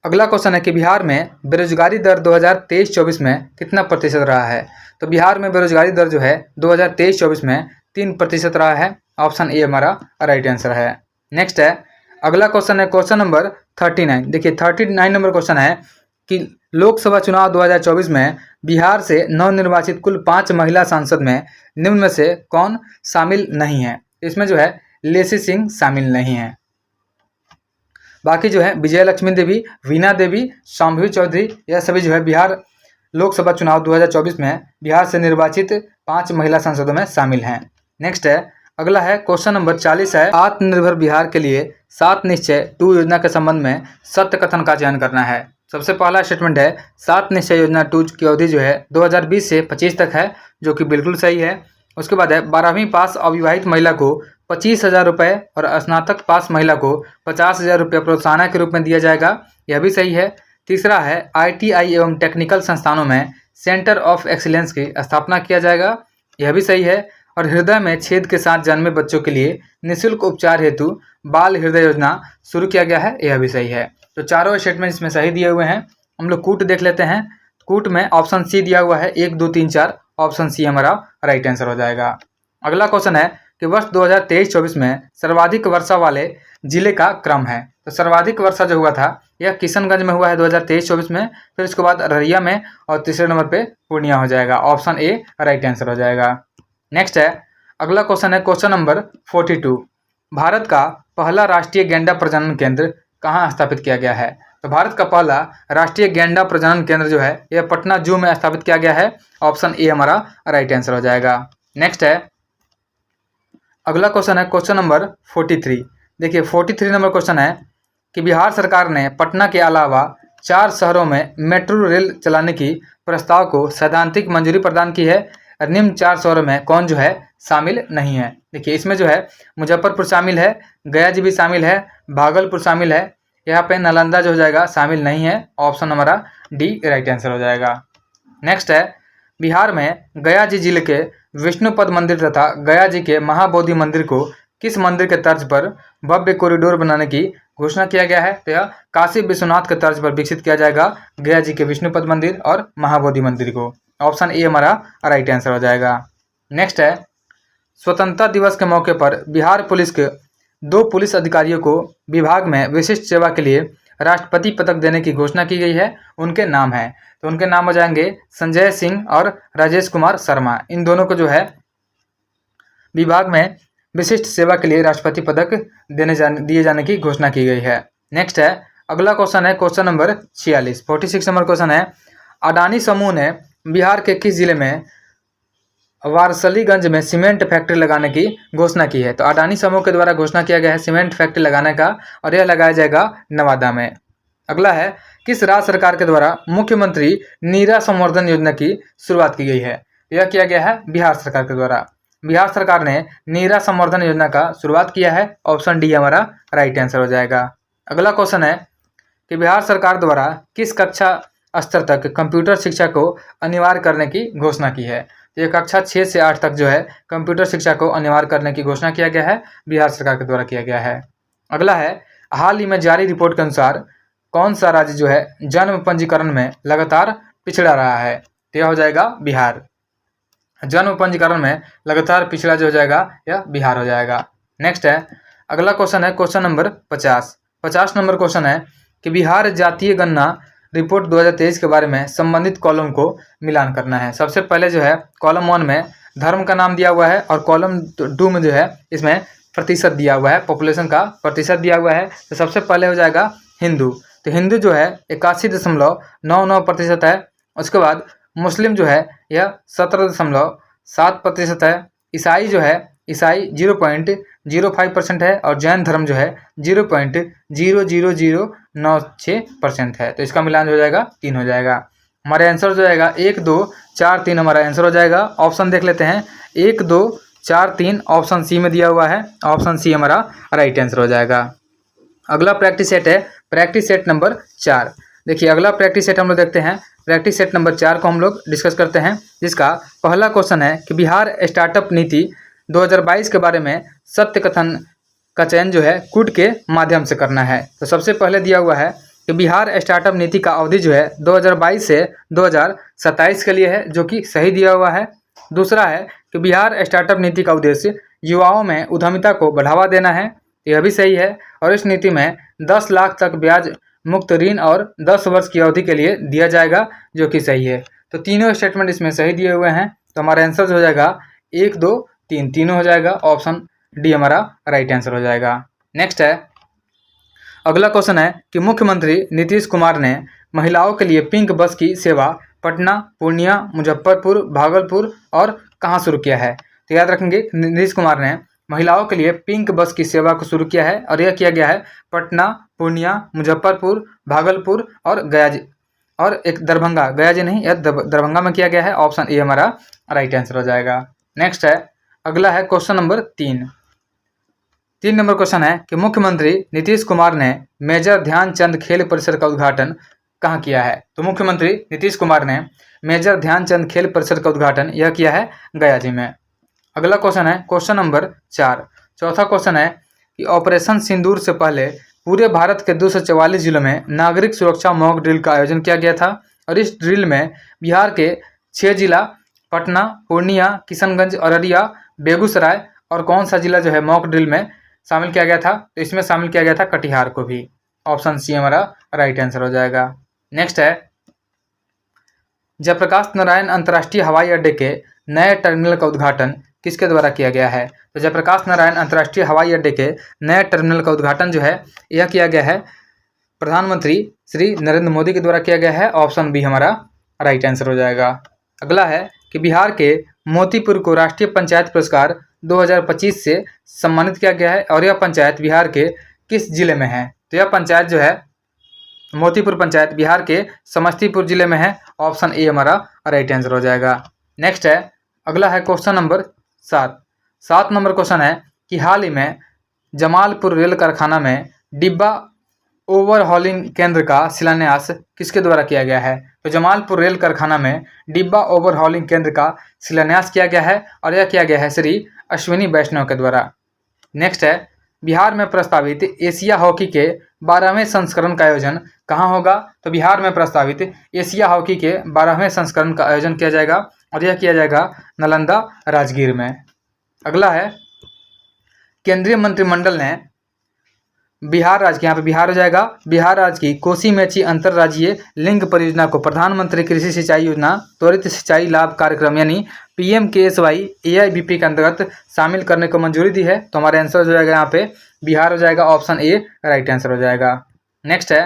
अगला क्वेश्चन है कि बिहार में बेरोजगारी दर 2023-24 में कितना प्रतिशत रहा है? तो बिहार में बेरोजगारी दर जो है 2023-24 में 3% रहा है। ऑप्शन ए हमारा राइट आंसर है। नेक्स्ट है, अगला क्वेश्चन है क्वेश्चन नंबर 39। देखिए 39 नंबर क्वेश्चन है कि लोकसभा चुनाव 2024 में बिहार से नवनिर्वाचित कुल 5 महिला सांसद में निम्न में से कौन शामिल नहीं है? इसमें जो है लेसी सिंह शामिल नहीं है। बाकी जो है विजय लक्ष्मी देवी, वीना देवी, शांभवी चौधरी यह सभी जो है बिहार लोकसभा चुनाव 2024 में बिहार से निर्वाचित 5 महिला सांसदों में शामिल हैं। नेक्स्ट है, अगला है क्वेश्चन नंबर 40 है आत्मनिर्भर बिहार के लिए 7 निश्चय 2 योजना के संबंध में सत्य कथन का चयन करना है। सबसे पहला स्टेटमेंट है 7 निश्चय योजना 2 की अवधि जो है 2020 से 25 तक है, जो कि बिल्कुल सही है। उसके बाद है 12वीं पास अविवाहित महिला को 25,000 रुपये और स्नातक पास महिला को 50,000 रुपये प्रोत्साहन के रूप में दिया जाएगा, यह भी सही है। तीसरा है ITI एवं टेक्निकल संस्थानों में सेंटर ऑफ एक्सीलेंस की स्थापना किया जाएगा, यह भी सही है। और हृदय में छेद के साथ जन्मे बच्चों के लिए निःशुल्क उपचार हेतु बाल हृदय योजना शुरू किया गया है, यह भी सही है। तो चारों स्टेटमेंट इसमें सही दिए हुए हैं। हम लोग कूट देख लेते हैं। कूट में ऑप्शन सी दिया हुआ है 1 2 3 4, ऑप्शन सी हमारा राइट आंसर हो जाएगा। अगला क्वेश्चन है कि वर्ष 2023-24 में सर्वाधिक वर्षा वाले जिले का क्रम है। तो सर्वाधिक वर्षा जो हुआ था यह किशनगंज में हुआ है 2023-24 में, फिर उसके बाद अररिया में और तीसरे नंबर पे पूर्णिया हो जाएगा, ऑप्शन ए राइट आंसर हो जाएगा। नेक्स्ट है अगला क्वेश्चन है क्वेश्चन नंबर 42। भारत का पहला राष्ट्रीय गैंडा प्रजनन केंद्र कहाँ स्थापित किया गया है? तो भारत का पहला राष्ट्रीय गैंडा प्रजनन केंद्र जो है यह पटना जू में स्थापित किया गया है, ऑप्शन ए हमारा राइट आंसर हो जाएगा। नेक्स्ट है अगला क्वेश्चन है क्वेश्चन नंबर 43। देखिए 43 नंबर क्वेश्चन है कि बिहार सरकार ने पटना के अलावा 4 शहरों में मेट्रो रेल चलाने की प्रस्ताव को सैद्धांतिक मंजूरी प्रदान की है। निम्न 4 शहरों में कौन जो है शामिल नहीं है? देखिए इसमें जो है मुजफ्फरपुर शामिल है, गया जी भी शामिल है, भागलपुर शामिल है, यहाँ पे नालंदा जो हो जाएगा शामिल नहीं है, ऑप्शन हमारा डी राइट आंसर हो जाएगा। नेक्स्ट है बिहार में गया जी जिले के विष्णुपद मंदिर तथा गया जी के महाबोधि मंदिर को किस मंदिर के तर्ज पर भव्य कॉरिडोर बनाने की घोषणा किया गया है? तो यह काशी विश्वनाथ के तर्ज पर विकसित किया जाएगा गया जी के विष्णुपद मंदिर और महाबोधि मंदिर को, ऑप्शन ए हमारा राइट आंसर हो जाएगा। नेक्स्ट है स्वतंत्रता दिवस के मौके पर बिहार पुलिस के 2 पुलिस अधिकारियों को विभाग में विशिष्ट सेवा के लिए राष्ट्रपति पदक देने की घोषणा की गई है, उनके नाम हैं। तो उनके नाम हो जाएंगे संजय सिंह और राजेश कुमार शर्मा। इन दोनों को जो है विभाग में विशिष्ट सेवा के लिए राष्ट्रपति पदक दिए जाने की घोषणा की गई है। नेक्स्ट है अगला क्वेश्चन है क्वेश्चन नंबर 46 नंबर क्वेश्चन है अडानी समूह ने बिहार के किस जिले में वारसलीगंज में सीमेंट फैक्ट्री लगाने की घोषणा की है? तो अडानी समूह के द्वारा घोषणा किया गया है सीमेंट फैक्ट्री लगाने का और यह लगाया जाएगा नवादा में। अगला है किस राज्य सरकार के द्वारा मुख्यमंत्री नीरा संवर्धन योजना की शुरुआत की गई है? यह किया गया है बिहार सरकार के द्वारा। बिहार सरकार ने नीरा संवर्धन योजना का शुरुआत किया है, ऑप्शन डी हमारा राइट आंसर हो जाएगा। अगला क्वेश्चन है कि बिहार सरकार द्वारा किस कक्षा स्तर तक कंप्यूटर शिक्षा को अनिवार्य करने की घोषणा की है? तो ये कक्षा 6 से 8 तक जो है कंप्यूटर शिक्षा को अनिवार्य करने की घोषणा किया गया है, बिहार सरकार के द्वारा किया गया है। अगला है हाल ही में जारी रिपोर्ट के अनुसार कौन सा राज्य जो है जन्म पंजीकरण में लगातार पिछड़ा रहा है? तो यह हो जाएगा बिहार। जन्म पंजीकरण में लगातार पिछड़ा जो हो जाएगा यह बिहार हो जाएगा। नेक्स्ट है अगला क्वेश्चन है क्वेश्चन नंबर 50 नंबर क्वेश्चन है कि बिहार जातीय गणना रिपोर्ट 2023 के बारे में संबंधित कॉलम को मिलान करना है। सबसे पहले जो है कॉलम 1 में धर्म का नाम दिया हुआ है और कॉलम 2 में जो है इसमें प्रतिशत दिया हुआ है, पॉपुलेशन का प्रतिशत दिया हुआ है। तो सबसे पहले हो जाएगा हिंदू। तो हिंदू जो है 81.99% है। उसके बाद मुस्लिम जो है यह 17.7% है। ईसाई जो है ईसाई 0.05% है और जैन धर्म जो है 0.00096% है। तो इसका मिलान हो जाएगा 3 हो जाएगा। हमारा आंसर जो जाएगा 1 2 4 3 हमारा आंसर हो जाएगा। ऑप्शन देख लेते हैं 1 2 4 3 ऑप्शन सी में दिया हुआ है, ऑप्शन सी हमारा राइट आंसर हो जाएगा। अगला प्रैक्टिस सेट है प्रैक्टिस सेट नंबर 4। देखिए अगला प्रैक्टिस सेट हम लोग देखते हैं। प्रैक्टिस सेट नंबर 4 को हम लोग डिस्कस करते हैं, जिसका पहला क्वेश्चन है कि बिहार स्टार्टअप नीति 2022 के बारे में सत्य कथन का चयन जो है कूट के माध्यम से करना है। तो सबसे पहले दिया हुआ है कि बिहार स्टार्टअप नीति का अवधि जो है 2022 से 2027 के लिए है, जो कि सही दिया हुआ है। दूसरा है कि बिहार स्टार्टअप नीति का उद्देश्य युवाओं में उद्यमिता को बढ़ावा देना है, यह भी सही है। और इस नीति में 10 लाख तक ब्याज मुक्त ऋण और 10 वर्ष की अवधि के लिए दिया जाएगा, जो कि सही है। तो तीनों स्टेटमेंट इसमें सही दिए हुए हैं। तो हमारा आंसर हो जाएगा 1 2 3 तीनों हो जाएगा, ऑप्शन डी हमारा राइट आंसर हो जाएगा। नेक्स्ट है अगला क्वेश्चन है कि मुख्यमंत्री नीतीश कुमार ने महिलाओं के लिए पिंक बस की सेवा पटना, पूर्णिया, मुजफ्फरपुर, भागलपुर और कहाँ शुरू किया है? तो याद रखेंगे नीतीश कुमार ने महिलाओं के लिए पिंक बस की सेवा को शुरू किया है और यह किया गया है पटना, पूर्णिया, मुजफ्फरपुर, भागलपुर और गया जी और एक दरभंगा, गया जी नहीं, यह दरभंगा में किया गया है, ऑप्शन ए हमारा राइट आंसर हो जाएगा। नेक्स्ट है अगला है क्वेश्चन नंबर 3। 3 नंबर क्वेश्चन है कि मुख्यमंत्री नीतीश कुमार ने मेजर ध्यानचंद खेल परिसर का उद्घाटन कहाँ किया है? तो मुख्यमंत्री नीतीश कुमार ने मेजर ध्यानचंद खेल परिसर का उद्घाटन यह किया है गया जी में। अगला क्वेश्चन है क्वेश्चन नंबर 4। चौथा क्वेश्चन है कि ऑपरेशन सिंदूर से पहले पूरे भारत के 244 जिलों में नागरिक सुरक्षा मॉक ड्रिल का आयोजन किया गया था और इस ड्रिल में बिहार के 6 जिला पटना, पूर्णिया, किशनगंज, अररिया, बेगूसराय और कौन सा जिला जो है मॉक ड्रिल में शामिल किया गया था? तो इसमें शामिल किया गया था कटिहार को भी। ऑप्शन सी हमारा राइट आंसर हो जाएगा। नेक्स्ट है जयप्रकाश नारायण अंतर्राष्ट्रीय हवाई अड्डे के नए टर्मिनल का उद्घाटन किसके द्वारा किया गया है? तो जयप्रकाश नारायण अंतर्राष्ट्रीय हवाई अड्डे के नए टर्मिनल का उद्घाटन जो है यह किया गया है प्रधानमंत्री श्री नरेंद्र मोदी के द्वारा किया गया है। ऑप्शन बी हमारा राइट आंसर हो जाएगा। अगला है कि बिहार के मोतीपुर को राष्ट्रीय पंचायत पुरस्कार 2025 से सम्मानित किया गया है और यह पंचायत बिहार के किस जिले में है? तो यह पंचायत जो है मोतीपुर पंचायत बिहार के समस्तीपुर जिले में है। ऑप्शन ए हमारा राइट आंसर हो जाएगा। नेक्स्ट है अगला है क्वेश्चन नंबर 7 नंबर क्वेश्चन है कि हाल ही में जमालपुर रेल कारखाना में डिब्बा ओवरहॉलिंग केंद्र का शिलान्यास किसके द्वारा किया गया है? तो जमालपुर रेल कारखाना में डिब्बा ओवरहॉलिंग केंद्र का शिलान्यास किया गया है और यह किया गया है श्री अश्विनी वैष्णव के द्वारा। नेक्स्ट है बिहार में प्रस्तावित एशिया हॉकी के 12वें संस्करण का आयोजन कहाँ होगा? तो बिहार में प्रस्तावित एशिया हॉकी के 12वें संस्करण का आयोजन किया जाएगा और यह किया जाएगा नालंदा राजगीर में। अगला है केंद्रीय मंत्रिमंडल ने बिहार राज्य यहाँ पे बिहार हो जाएगा बिहार राज्य की कोसी मेची अंतरराज्यीय लिंक परियोजना को प्रधानमंत्री कृषि सिंचाई योजना त्वरित सिंचाई लाभ कार्यक्रम यानी PMKSY AIBP के अंतर्गत शामिल करने को मंजूरी दी है। तो हमारा आंसर हो जाएगा यहाँ पे बिहार हो जाएगा। ऑप्शन ए राइट आंसर हो जाएगा। नेक्स्ट है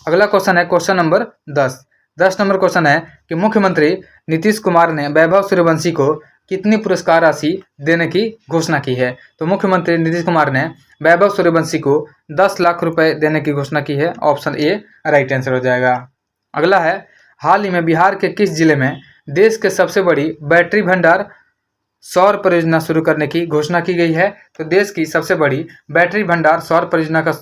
अगला क्वेश्चन है क्वेश्चन नंबर 10 नंबर क्वेश्चन है कि मुख्यमंत्री नीतीश कुमार ने वैभव सूर्यवंशी को कितनी पुरस्कार राशि देने की घोषणा की है? तो मुख्यमंत्री नीतीश कुमार ने वैभव सूर्यवंशी को 10 लाख रुपए देने की घोषणा की है। ऑप्शन ए राइट आंसर हो जाएगा। अगला है हाल ही में बिहार के किस जिले में देश के सबसे बड़ी बैटरी भंडार सौर परियोजना शुरू करने की घोषणा की गई है? तो देश की सबसे बड़ी बैटरी भंडार सौर परियोजना का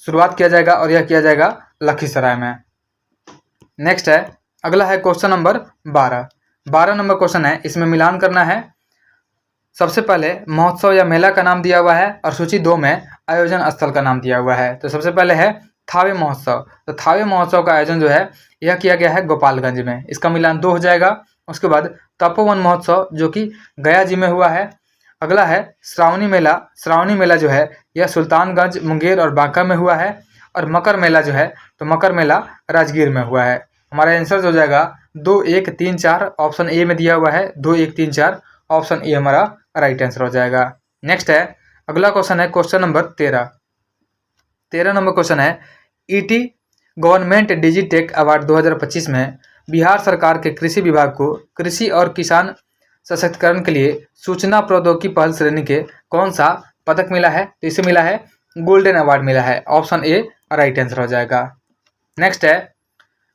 शुरुआत किया जाएगा और यह किया जाएगा लखीसराय में। नेक्स्ट है अगला है क्वेश्चन नंबर 12 नंबर क्वेश्चन है इसमें मिलान करना है। सबसे पहले महोत्सव या मेला का नाम दिया हुआ है और सूची 2 में आयोजन स्थल का नाम दिया हुआ है। तो सबसे पहले है थावे महोत्सव। तो थावे महोत्सव का आयोजन जो है यह किया गया है गोपालगंज में, इसका मिलान 2 हो जाएगा। उसके बाद तपोवन महोत्सव जो कि गया जी में हुआ है। अगला है श्रावणी मेला जो है यह सुल्तानगंज, मुंगेर और बांका में हुआ है। और मकर मेला जो है तो मकर मेला राजगीर में हुआ है। हमारा आंसर हो जाएगा 2, 1, 3, 4। ऑप्शन ए में दिया हुआ है 2, 1, 3, 4। ऑप्शन ए हमारा राइट आंसर हो जाएगा। नेक्स्ट है अगला क्वेश्चन है क्वेश्चन नंबर 13 नंबर क्वेश्चन है ET गवर्नमेंट डिजिटेक अवार्ड 2025 में बिहार सरकार के कृषि विभाग को कृषि और किसान सशक्तिकरण के लिए सूचना प्रौद्योगिकी पहल श्रेणी के कौन सा पदक मिला है? तो इसे मिला है गोल्डन अवार्ड मिला है। ऑप्शन ए राइट आंसर हो जाएगा। नेक्स्ट है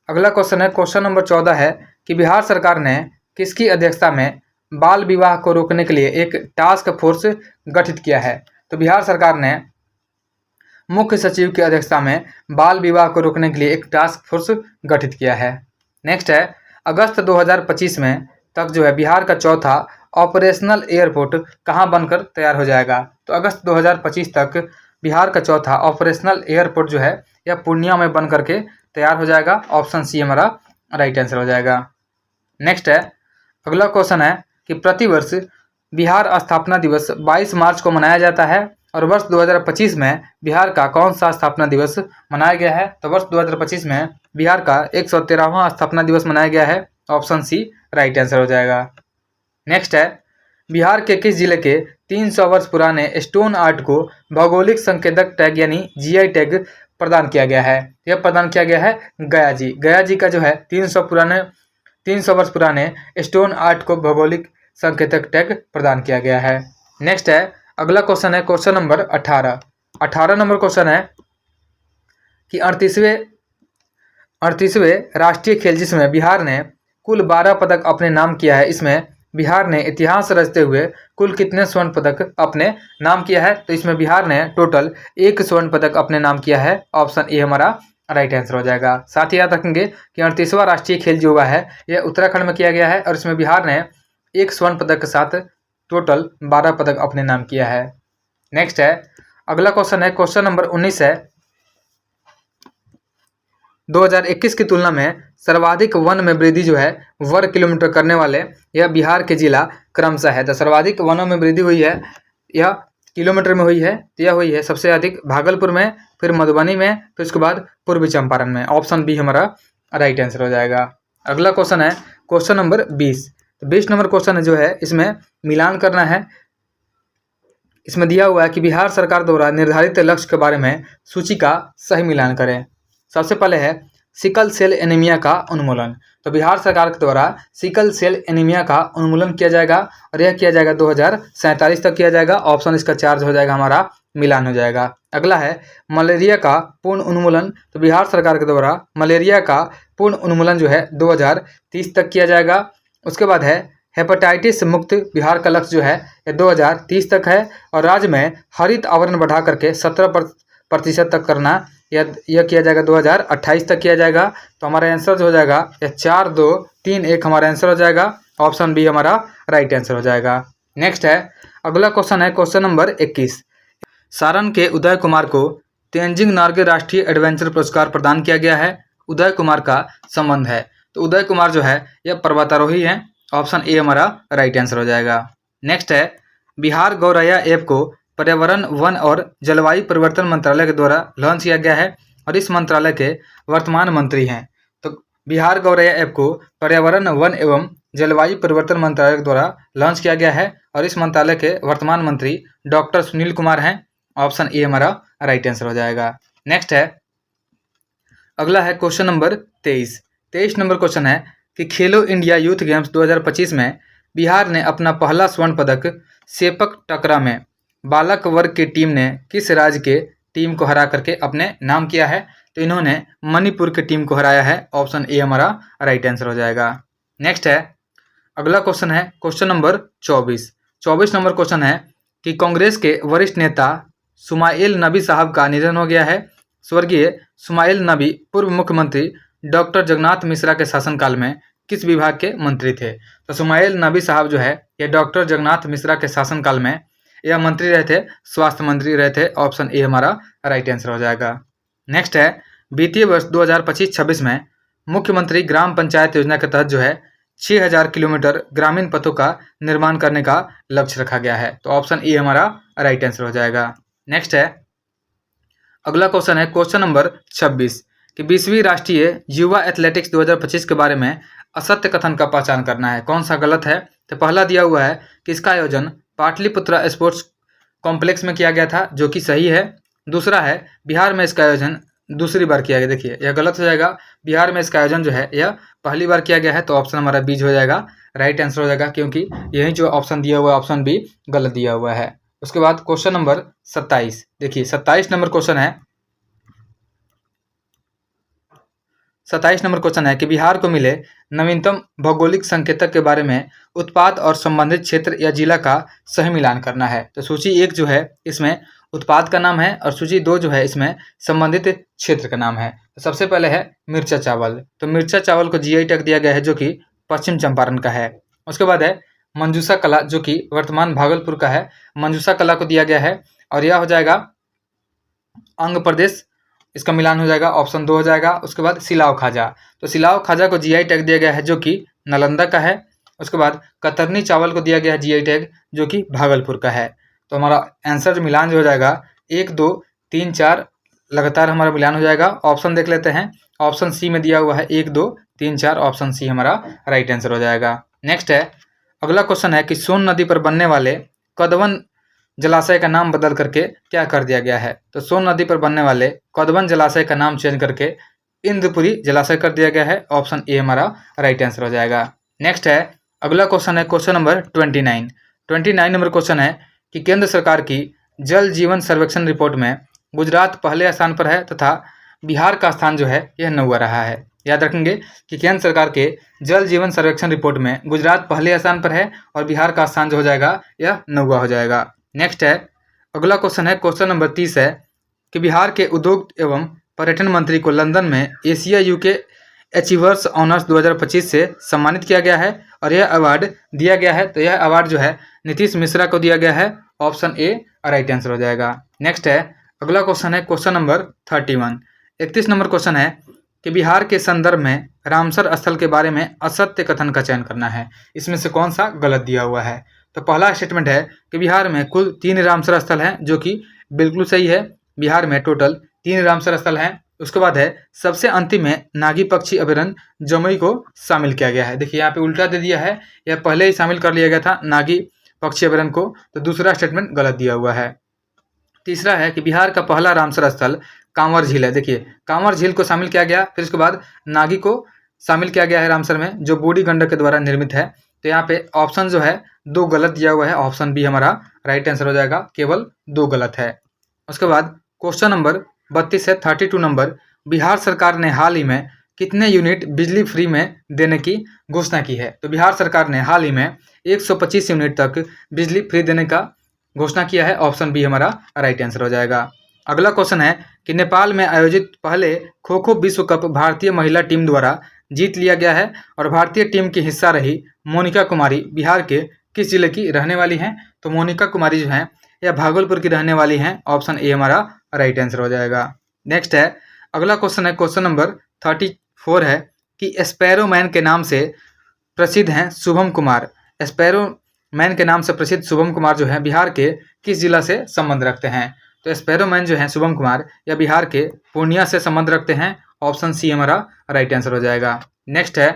अगला क्वेश्चन है क्वेश्चन नंबर 14 है कि बिहार सरकार ने किसकी अध्यक्षता में बाल विवाह को रोकने के लिए एक टास्क फोर्स गठित किया है? तो बिहार सरकार ने मुख्य सचिव की अध्यक्षता में बाल विवाह को रोकने के लिए एक टास्क फोर्स गठित किया है। नेक्स्ट है अगस्त 2025 में तक जो है बिहार का चौथा ऑपरेशनल एयरपोर्ट कहाँ बनकर तैयार हो जाएगा? तो अगस्त 2025 तक बिहार का चौथा ऑपरेशनल एयरपोर्ट जो है यह पूर्णिया में बन करके तैयार हो जाएगा। ऑप्शन सी हमारा राइट आंसर हो जाएगा। नेक्स्ट है अगला क्वेश्चन है कि प्रतिवर्ष बिहार स्थापना दिवस 22 मार्च को मनाया जाता है और वर्ष 2025 में बिहार का कौन सा स्थापना दिवस मनाया गया है? तो वर्ष 2025 में बिहार का 113वां स्थापना दिवस मनाया गया है। ऑप्शन सी राइट आंसर हो जाएगा। नेक्स्ट है बिहार के किस जिले के 300 वर्ष पुराने स्टोन आर्ट को भौगोलिक संकेतक टैग यानी GI टैग प्रदान किया गया है? यह प्रदान किया गया है गया जी का जो है 300 वर्ष पुराने स्टोन आर्ट को भौगोलिक संकेतक टैग प्रदान किया गया है। नेक्स्ट है अगला क्वेश्चन है क्वेश्चन नंबर 18 नंबर क्वेश्चन है कि 38वें राष्ट्रीय खेल जिसमें बिहार ने कुल 12 पदक अपने नाम किया है इसमें बिहार ने इतिहास रचते हुए कुल कितने स्वर्ण पदक अपने नाम किया है? तो इसमें बिहार ने टोटल 1 स्वर्ण पदक अपने नाम किया है। ऑप्शन ए हमारा राइट आंसर हो जाएगा। साथ ही याद रखेंगे कि 38वां राष्ट्रीय खेल जो हुआ है यह उत्तराखंड में किया गया है और इसमें बिहार ने 1 स्वर्ण पदक के साथ टोटल 12 पदक अपने नाम किया है। नेक्स्ट है, अगला क्वेश्चन है, क्वेश्चन नंबर 19 है, 2021 की तुलना में सर्वाधिक वन में वृद्धि जो है वर्ग किलोमीटर करने वाले यह बिहार के जिला क्रमशः है। तो सर्वाधिक वनों में वृद्धि हुई है यह किलोमीटर में हुई है, तो यह हुई है सबसे अधिक भागलपुर में, फिर मधुबनी में, फिर उसके बाद पूर्वी चंपारण में। ऑप्शन बी हमारा राइट आंसर हो जाएगा। अगला क्वेश्चन है क्वेश्चन नंबर 20। तो 20 नंबर क्वेश्चन जो है इसमें मिलान करना है। इसमें दिया हुआ है कि बिहार सरकार द्वारा निर्धारित लक्ष्य के बारे में सूची का सही मिलान करें। सबसे पहले है सिकल सेल एनीमिया का उन्मूलन। तो बिहार सरकार के द्वारा सिकल सेल एनीमिया का उन्मूलन किया जाएगा और यह किया जाएगा 2047 तक किया जाएगा। ऑप्शन इसका चार्ज हो जाएगा हमारा मिलान हो जाएगा। अगला है मलेरिया का पूर्ण उन्मूलन। तो बिहार सरकार के द्वारा मलेरिया का पूर्ण उन्मूलन जो है 2030 तक किया जाएगा। उसके बाद है हेपेटाइटिस मुक्त बिहार का लक्ष्य जो है यह 2030 तक है और राज्य में हरित आवरण बढ़ा करके 17% तक करना यह किया जाएगा 2028 तक किया जाएगा। तो हमारा आंसर जो हो जाएगा यह 4, 2, 3, 1 हमारा आंसर हो जाएगा। ऑप्शन बी हमारा राइट आंसर हो जाएगा। नेक्स्ट है, अगला क्वेश्चन है क्वेश्चन नंबर 21। सारण के उदय कुमार को तेंजिंग नॉर्गे राष्ट्रीय एडवेंचर पुरस्कार प्रदान किया गया है। उदय कुमार का संबंध है, तो उदय कुमार जो है यह पर्वतारोही है। ऑप्शन ए हमारा राइट आंसर हो जाएगा। नेक्स्ट है, बिहार गौरैया ऐप को पर्यावरण, वन और जलवायु परिवर्तन मंत्रालय के द्वारा लॉन्च किया गया है और इस मंत्रालय के वर्तमान मंत्री हैं। तो बिहार गौरैया ऐप को पर्यावरण, वन एवं जलवायु परिवर्तन मंत्रालय के द्वारा लॉन्च किया गया है और इस मंत्रालय के वर्तमान मंत्री डॉक्टर सुनील कुमार हैं। ऑप्शन ए हमारा राइट आंसर हो जाएगा। नेक्स्ट है, अगला है क्वेश्चन नंबर 23। 23 नंबर क्वेश्चन है कि खेलो इंडिया यूथ गेम्स 2025 में बिहार ने अपना पहला स्वर्ण पदक सेपक टकरा में बालक वर्ग की टीम ने किस राज्य के टीम को हरा करके अपने नाम किया है? तो इन्होंने मणिपुर की टीम को हराया है। ऑप्शन ए हमारा राइट आंसर हो जाएगा। नेक्स्ट है, अगला क्वेश्चन है क्वेश्चन नंबर 24। 24 नंबर क्वेश्चन है कि कांग्रेस के वरिष्ठ नेता सुमाइल नबी साहब का निधन हो गया है। स्वर्गीय सुमाइल नबी पूर्व मुख्यमंत्री डॉक्टर जगन्नाथ मिश्रा के शासनकाल में किस विभाग के मंत्री थे? तो सुमाइल नबी साहब जो है ये डॉक्टर जगन्नाथ मिश्रा के शासनकाल में यह मंत्री रहे थे, स्वास्थ्य मंत्री रहे थे। ऑप्शन ए हमारा राइट आंसर हो जाएगा। नेक्स्ट है, वित्तीय वर्ष 2025-26 में मुख्यमंत्री ग्राम पंचायत योजना के तहत जो है 6000 किलोमीटर ग्रामीण पथों का निर्माण करने का लक्ष्य रखा गया है। तो ऑप्शन ए हमारा राइट आंसर हो जाएगा। नेक्स्ट है, अगला क्वेश्चन है क्वेश्चन नंबर 26 कि 20वीं राष्ट्रीय युवा एथलेटिक्स 2025 के बारे में असत्य कथन का पहचान करना है, कौन सा गलत है? तो पहला दिया हुआ है कि इसका आयोजन पाटलिपुत्रा स्पोर्ट्स कॉम्प्लेक्स में किया गया था, जो कि सही है। दूसरा है बिहार में इसका आयोजन दूसरी बार किया गया, देखिए यह गलत हो जाएगा। बिहार में इसका आयोजन जो है यह पहली बार किया गया है। तो ऑप्शन हमारा बी हो जाएगा, राइट आंसर हो जाएगा, क्योंकि यही जो ऑप्शन दिया हुआ है ऑप्शन बी गलत दिया हुआ है। उसके बाद क्वेश्चन नंबर 27, देखिए 27 नंबर क्वेश्चन है। 27 नंबर क्वेश्चन है कि बिहार को मिले नवीनतम भौगोलिक संकेतक के बारे में उत्पाद और संबंधित क्षेत्र या जिला का सही मिलान करना है। तो सूची 1 जो है इसमें उत्पाद का नाम है और सूची 2 जो है इसमें संबंधित क्षेत्र का नाम है। तो सबसे पहले है मिर्चा चावल। तो मिर्चा चावल को जीआई टैग दिया गया है, जो कि पश्चिम चंपारण का है। उसके बाद है मंजूषा कला, जो कि वर्तमान भागलपुर का है। मंजूषा कला को दिया गया है और यह हो जाएगा अंग प्रदेश, इसका मिलान हो जाएगा, ऑप्शन 2 हो जाएगा। उसके बाद सिलाव खाजा, तो सिलाव खाजा को जीआई टैग दिया गया है, जो कि नालंदा का है। उसके बाद कतरनी चावल को दिया गया है जीआई टैग, जो कि भागलपुर का है। तो हमारा आंसर मिलान जो हो जाएगा 1, 2, 3, 4 लगातार हमारा मिलान हो जाएगा। ऑप्शन देख लेते हैं, ऑप्शन सी में दिया हुआ है 1, 2, 3, 4, ऑप्शन सी हमारा राइट आंसर हो जाएगा। नेक्स्ट है, अगला क्वेश्चन है कि सोन नदी पर बनने वाले कदवन जलाशय का नाम बदल करके क्या कर दिया गया है? तो सोन नदी पर बनने वाले कदवन जलाशय का नाम चेंज करके इंद्रपुरी जलाशय कर दिया गया है। ऑप्शन ए हमारा राइट आंसर हो जाएगा। नेक्स्ट है, अगला क्वेश्चन है क्वेश्चन नंबर 29। 29 नंबर क्वेश्चन है कि केंद्र सरकार की जल जीवन सर्वेक्षण रिपोर्ट में गुजरात पहले स्थान पर है तथा बिहार का स्थान जो है यह 9वां रहा है। याद रखेंगे कि केंद्र सरकार के जल जीवन सर्वेक्षण रिपोर्ट में गुजरात पहले स्थान पर है और बिहार का स्थान जो हो जाएगा यह 9वां हो जाएगा। नेक्स्ट है, अगला क्वेश्चन है, क्वेश्चन नंबर 30 है कि बिहार के उद्योग एवं पर्यटन मंत्री को लंदन में एशिया यूके अचीवर्स ऑनर्स 2025 से सम्मानित किया गया है और यह अवार्ड दिया गया है, तो यह अवार्ड जो है नीतीश मिश्रा को दिया गया है। ऑप्शन ए राइट आंसर हो जाएगा। नेक्स्ट है, अगला क्वेश्चन है क्वेश्चन नंबर 31। 31 नंबर क्वेश्चन है कि बिहार के संदर्भ में रामसर स्थल के बारे में असत्य कथन का चयन करना है। इसमें से कौन सा गलत दिया हुआ है? तो पहला स्टेटमेंट है कि बिहार में कुल 3 रामसर स्थल हैं, जो कि बिल्कुल सही है। बिहार में टोटल 3 रामसर स्थल हैं। उसके बाद है सबसे अंतिम में नागी पक्षी अभयारण्य जमुई को शामिल किया गया है। देखिए यहाँ पे उल्टा दे दिया है, यह पहले ही शामिल कर लिया गया था नागी पक्षी अभयारण्य को, तो दूसरा स्टेटमेंट गलत दिया हुआ है। तीसरा है कि बिहार का पहला रामसर स्थल कांवर झील है। देखिए कांवर झील को शामिल किया गया, फिर उसके बाद नागी को शामिल किया गया है रामसर में, जो बूढ़ी गंडक के द्वारा निर्मित है। तो यहाँ पे ऑप्शन जो है 2 गलत दिया हुआ है। ऑप्शन बी हमारा राइट आंसर हो जाएगा, केवल 2 गलत है। उसके बाद क्वेश्चन नंबर 32 है 32 नंबर, बिहार सरकार ने हाल ही में कितने यूनिट बिजली फ्री में देने की घोषणा की है? तो बिहार सरकार ने हाल ही में 125 यूनिट तक बिजली फ्री देने का घोषणा किया है। ऑप्शन बी हमारा राइट आंसर हो जाएगा। अगला क्वेश्चन है कि नेपाल में आयोजित पहले खो खो विश्व कप भारतीय महिला टीम द्वारा जीत लिया गया है और भारतीय टीम की हिस्सा रही मोनिका कुमारी बिहार के किस जिले की रहने वाली हैं? तो मोनिका कुमारी जो हैं यह भागलपुर की रहने वाली हैं। ऑप्शन ए हमारा राइट आंसर हो जाएगा। नेक्स्ट है, अगला क्वेश्चन है क्वेश्चन नंबर 34 है कि स्पैरो मैन के नाम से प्रसिद्ध हैं शुभम कुमार। स्पैरो मैन के नाम से प्रसिद्ध शुभम कुमार जो है बिहार के किस जिला से संबंध रखते हैं? तो स्पैरो मैन जो है शुभम कुमार या बिहार के पूर्णिया से संबंध रखते हैं। ऑप्शन सी हमारा राइट आंसर हो जाएगा। नेक्स्ट है,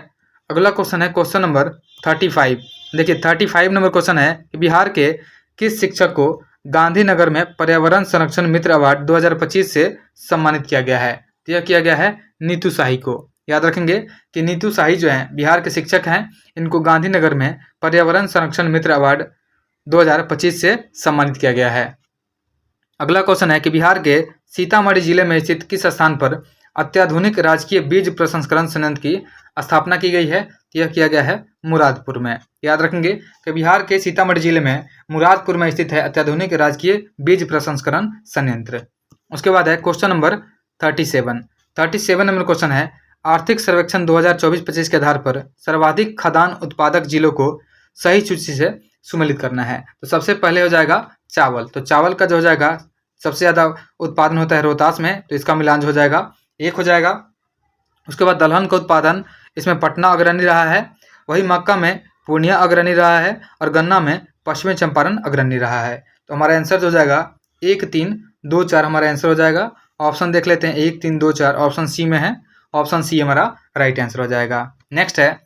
अगला क्वेश्चन है क्वेश्चन नंबर 35। देखिए 35 नंबर क्वेश्चन है कि बिहार के किस शिक्षक को गांधीनगर में पर्यावरण संरक्षण मित्र अवार्ड 2025 से सम्मानित किया गया है? तो यह किया गया है नीतू शाही को। याद रखेंगे कि नीतू शाही जो हैं बिहार के शिक्षक हैं, इनको गांधीनगर में पर्यावरण संरक्षण मित्र अवार्ड 2025 से सम्मानित किया गया है। अगला क्वेश्चन है कि बिहार के सीतामढ़ी जिले में स्थित किस स्थान पर अत्याधुनिक राजकीय बीज प्रसंस्करण संयंत्र की स्थापना की गई है? तो यह किया गया है मुरादपुर में। याद रखेंगे कि बिहार के सीतामढ़ी जिले में मुरादपुर में स्थित है अत्याधुनिक राजकीय बीज प्रसंस्करण संयंत्र। उसके बाद है क्वेश्चन नंबर 37 नंबर क्वेश्चन है, आर्थिक सर्वेक्षण 2024-25 के आधार पर सर्वाधिक खाद्यान्न उत्पादक जिलों को सही सूची से सम्मिलित करना है। तो सबसे पहले हो जाएगा चावल। तो चावल का जो हो जाएगा सबसे ज़्यादा उत्पादन होता है रोहतास में, तो इसका मिलान जो हो जाएगा 1 हो जाएगा। उसके बाद दलहन का उत्पादन इसमें पटना अग्रणी रहा है, वही मक्का में पूर्णिया अग्रणी रहा है और गन्ना में पश्चिमी चंपारण अग्रणी रहा है। तो हमारा आंसर जो हो जाएगा 1, 3, 2, 4 हमारा आंसर हो जाएगा। ऑप्शन देख लेते हैं 1, 3, 2, 4 ऑप्शन सी में है। ऑप्शन सी हमारा राइट आंसर हो जाएगा। नेक्स्ट है,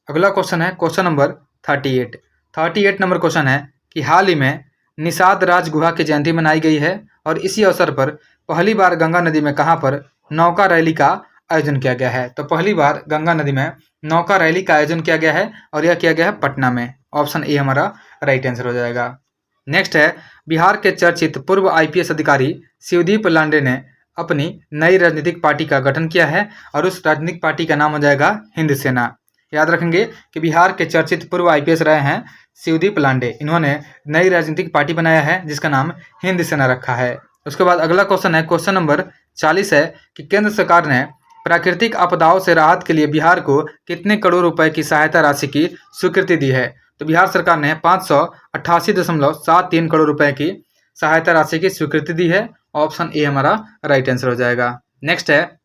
अगला क्वेश्चन है क्वेश्चन नंबर 38 नंबर क्वेश्चन है कि हाल ही में निषाद राज गुहा की जयंती मनाई गई है और इसी अवसर पर पहली बार गंगा नदी में कहाँ पर नौका रैली का आयोजन किया गया है? तो पहली बार गंगा नदी में नौका रैली का आयोजन किया गया है और यह किया गया है पटना में। ऑप्शन ए हमारा राइट आंसर हो जाएगा। नेक्स्ट है, बिहार के चर्चित पूर्व IPS अधिकारी शिवदीप लांडे ने अपनी नई राजनीतिक पार्टी का गठन किया है और उस राजनीतिक पार्टी का नाम हो जाएगा हिंद सेना। याद रखेंगे कि बिहार के चर्चित पूर्व IPS रहे हैं शिवदीप लांडे, इन्होंने नई राजनीतिक पार्टी बनाया है जिसका नाम हिंद सेना रखा है। उसके बाद अगला क्वेश्चन है क्वेश्चन नंबर 40 है कि केंद्र सरकार ने प्राकृतिक आपदाओं से राहत के लिए बिहार को कितने करोड़ रुपए की सहायता राशि की स्वीकृति दी है? तो बिहार सरकार ने 588.73 करोड़ रुपए की सहायता राशि की स्वीकृति दी है। ऑप्शन ए हमारा राइट आंसर हो जाएगा। नेक्स्ट है,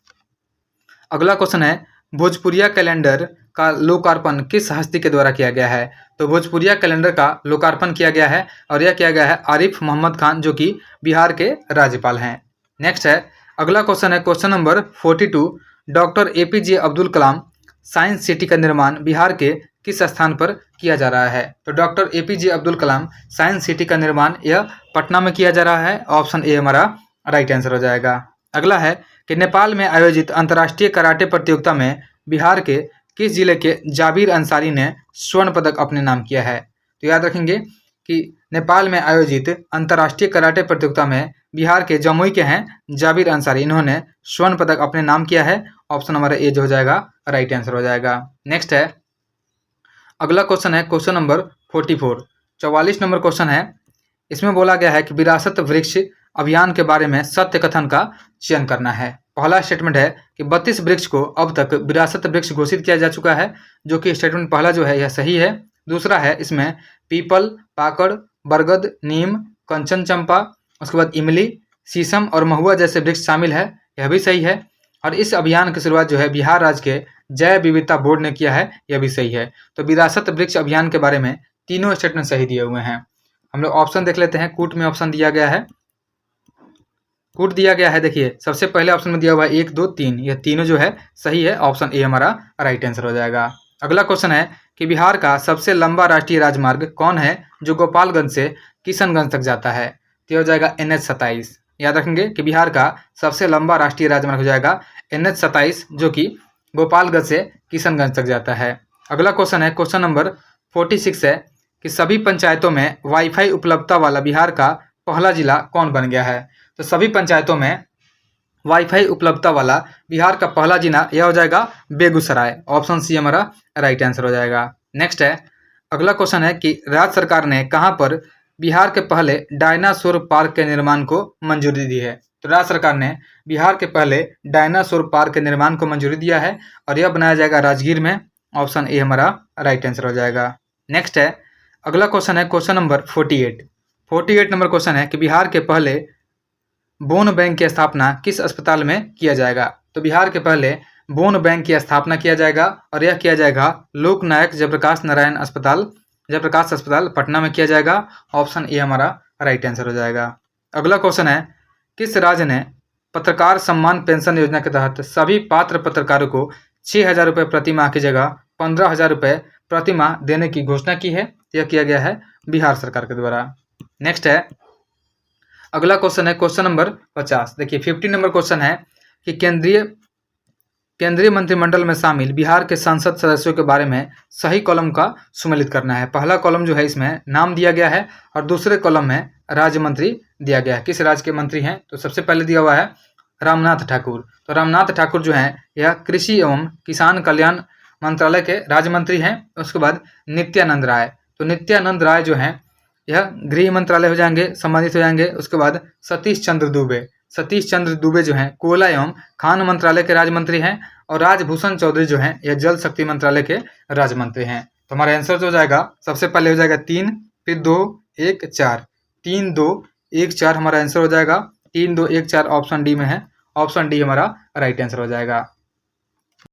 अगला क्वेश्चन है, भोजपुरिया कैलेंडर का लोकार्पण किस हस्ती के द्वारा किया गया है? तो भोजपुरिया कैलेंडर का लोकार्पण किया गया है और यह किया गया है आरिफ मोहम्मद खान, जो कि बिहार के राज्यपाल हैं। नेक्स्ट है, अगला क्वेश्चन है question number 42, doctor APJ Abdul Kalam science city का निर्माण बिहार के किस स्थान पर किया जा रहा है? तो doctor APJ Abdul Kalam science city का निर्माण यह पटना में किया जा रहा है। ऑप्शन ए हमारा राइट आंसर हो जाएगा। अगला है कि नेपाल में आयोजित अंतर्राष्ट्रीय कराटे प्रतियोगिता में बिहार के किस जिले के जाबिर अंसारी ने स्वर्ण पदक अपने नाम किया है? तो याद रखेंगे कि नेपाल में आयोजित अंतर्राष्ट्रीय कराटे प्रतियोगिता में बिहार के जमुई के हैं जाबिर अंसारी, इन्होंने स्वर्ण पदक अपने नाम किया है। ऑप्शन हमारा ए जो हो जाएगा राइट आंसर हो जाएगा। नेक्स्ट है, अगला क्वेश्चन है क्वेश्चन नंबर 44, 44 नंबर क्वेश्चन है। इसमें बोला गया है कि विरासत वृक्ष अभियान के बारे में सत्य कथन का चयन करना है। पहला स्टेटमेंट है कि 32 वृक्ष को अब तक विरासत वृक्ष घोषित किया जा चुका है, जो कि स्टेटमेंट पहला जो है यह सही है। दूसरा है, इसमें पीपल, पाकड़, बरगद, नीम, कंचन चंपा, उसके बाद इमली, शीशम और महुआ जैसे वृक्ष शामिल है, यह भी सही है। और इस अभियान की शुरुआत जो है बिहार राज्य के जैव विविधता बोर्ड ने किया है, यह भी सही है। तो विरासत वृक्ष अभियान के बारे में तीनों स्टेटमेंट सही दिए हुए हैं। हम लोग ऑप्शन देख लेते हैं। कूट में ऑप्शन दिया गया है, कूट दिया गया है। देखिए सबसे पहले ऑप्शन में दिया हुआ है 1, 2, 3, यह तीनों जो है सही है। ऑप्शन ए हमारा राइट आंसर हो जाएगा। अगला क्वेश्चन है कि बिहार का सबसे लंबा राष्ट्रीय राजमार्ग कौन है जो गोपालगंज से किशनगंज तक जाता है? तो हो जाएगा NH-27। याद रखेंगे कि बिहार का सबसे लंबा राष्ट्रीय राजमार्ग हो जाएगा NH-27, जो कि गोपालगंज से किशनगंज तक जाता है। अगला क्वेश्चन है क्वेश्चन नंबर 46 है कि सभी पंचायतों में वाईफाई उपलब्धता वाला बिहार का पहला जिला कौन बन गया है? तो सभी पंचायतों में वाईफाई उपलब्धता वाला बिहार का पहला जिला यह हो जाएगा बेगूसराय। ऑप्शन सी हमारा राइट आंसर हो जाएगा। नेक्स्ट है, अगला क्वेश्चन है कि राज्य सरकार ने कहां पर बिहार के पहले डायनासोर पार्क के निर्माण को मंजूरी दी है? तो राज्य सरकार ने बिहार के पहले डायनासोर पार्क के निर्माण को मंजूरी दिया है और यह बनाया जाएगा राजगीर में। ऑप्शन ए हमारा राइट आंसर हो जाएगा। नेक्स्ट है, अगला क्वेश्चन है क्वेश्चन नंबर 48 नंबर क्वेश्चन है कि बिहार के पहले बोन बैंक की स्थापना किस अस्पताल में किया जाएगा? तो बिहार के पहले बोन बैंक की स्थापना किया जाएगा और यह किया जाएगा लोकनायक जयप्रकाश अस्पताल पटना में किया जाएगा। ऑप्शन ए हमारा राइट आंसर हो जाएगा। अगला क्वेश्चन है, किस राज्य ने पत्रकार सम्मान पेंशन योजना के तहत सभी पात्र पत्रकारों को 6,000 रुपये प्रति माह की जगह 15,000 रुपये प्रति माह देने की घोषणा की है? यह किया गया है बिहार सरकार के द्वारा। नेक्स्ट है, अगला क्वेश्चन है क्वेश्चन नंबर 50। देखिए 50 नंबर क्वेश्चन है कि केंद्रीय मंत्रिमंडल में शामिल बिहार के संसद सदस्यों के बारे में सही कॉलम का सुमेलित करना है। पहला कॉलम जो है इसमें नाम दिया गया है और दूसरे कॉलम में राज्य मंत्री दिया गया है। किस राज्य के मंत्री हैं? तो सबसे पहले दिया हुआ है रामनाथ ठाकुर। तो रामनाथ ठाकुर जो हैं यह कृषि एवं किसान कल्याण मंत्रालय के राज्य मंत्री हैं। उसके बाद नित्यानंद राय, तो नित्यानंद राय जो हैं यह गृह मंत्रालय हो जाएंगे, संबंधित हो जाएंगे। उसके बाद सतीश चंद्र दुबे जो हैं कोयला एवं खान मंत्रालय के राज्य मंत्री हैं और राजभूषण चौधरी जो हैं यह जल शक्ति मंत्रालय के राज्य मंत्री हैं। तो हमारा आंसर जो हो जाएगा सबसे पहले हो जाएगा 3, फिर 2, 1, 4, 3, 2, 1, 4 हमारा आंसर हो जाएगा। 3, 2, 1, 4 ऑप्शन डी में है। ऑप्शन डी हमारा राइट आंसर हो जाएगा।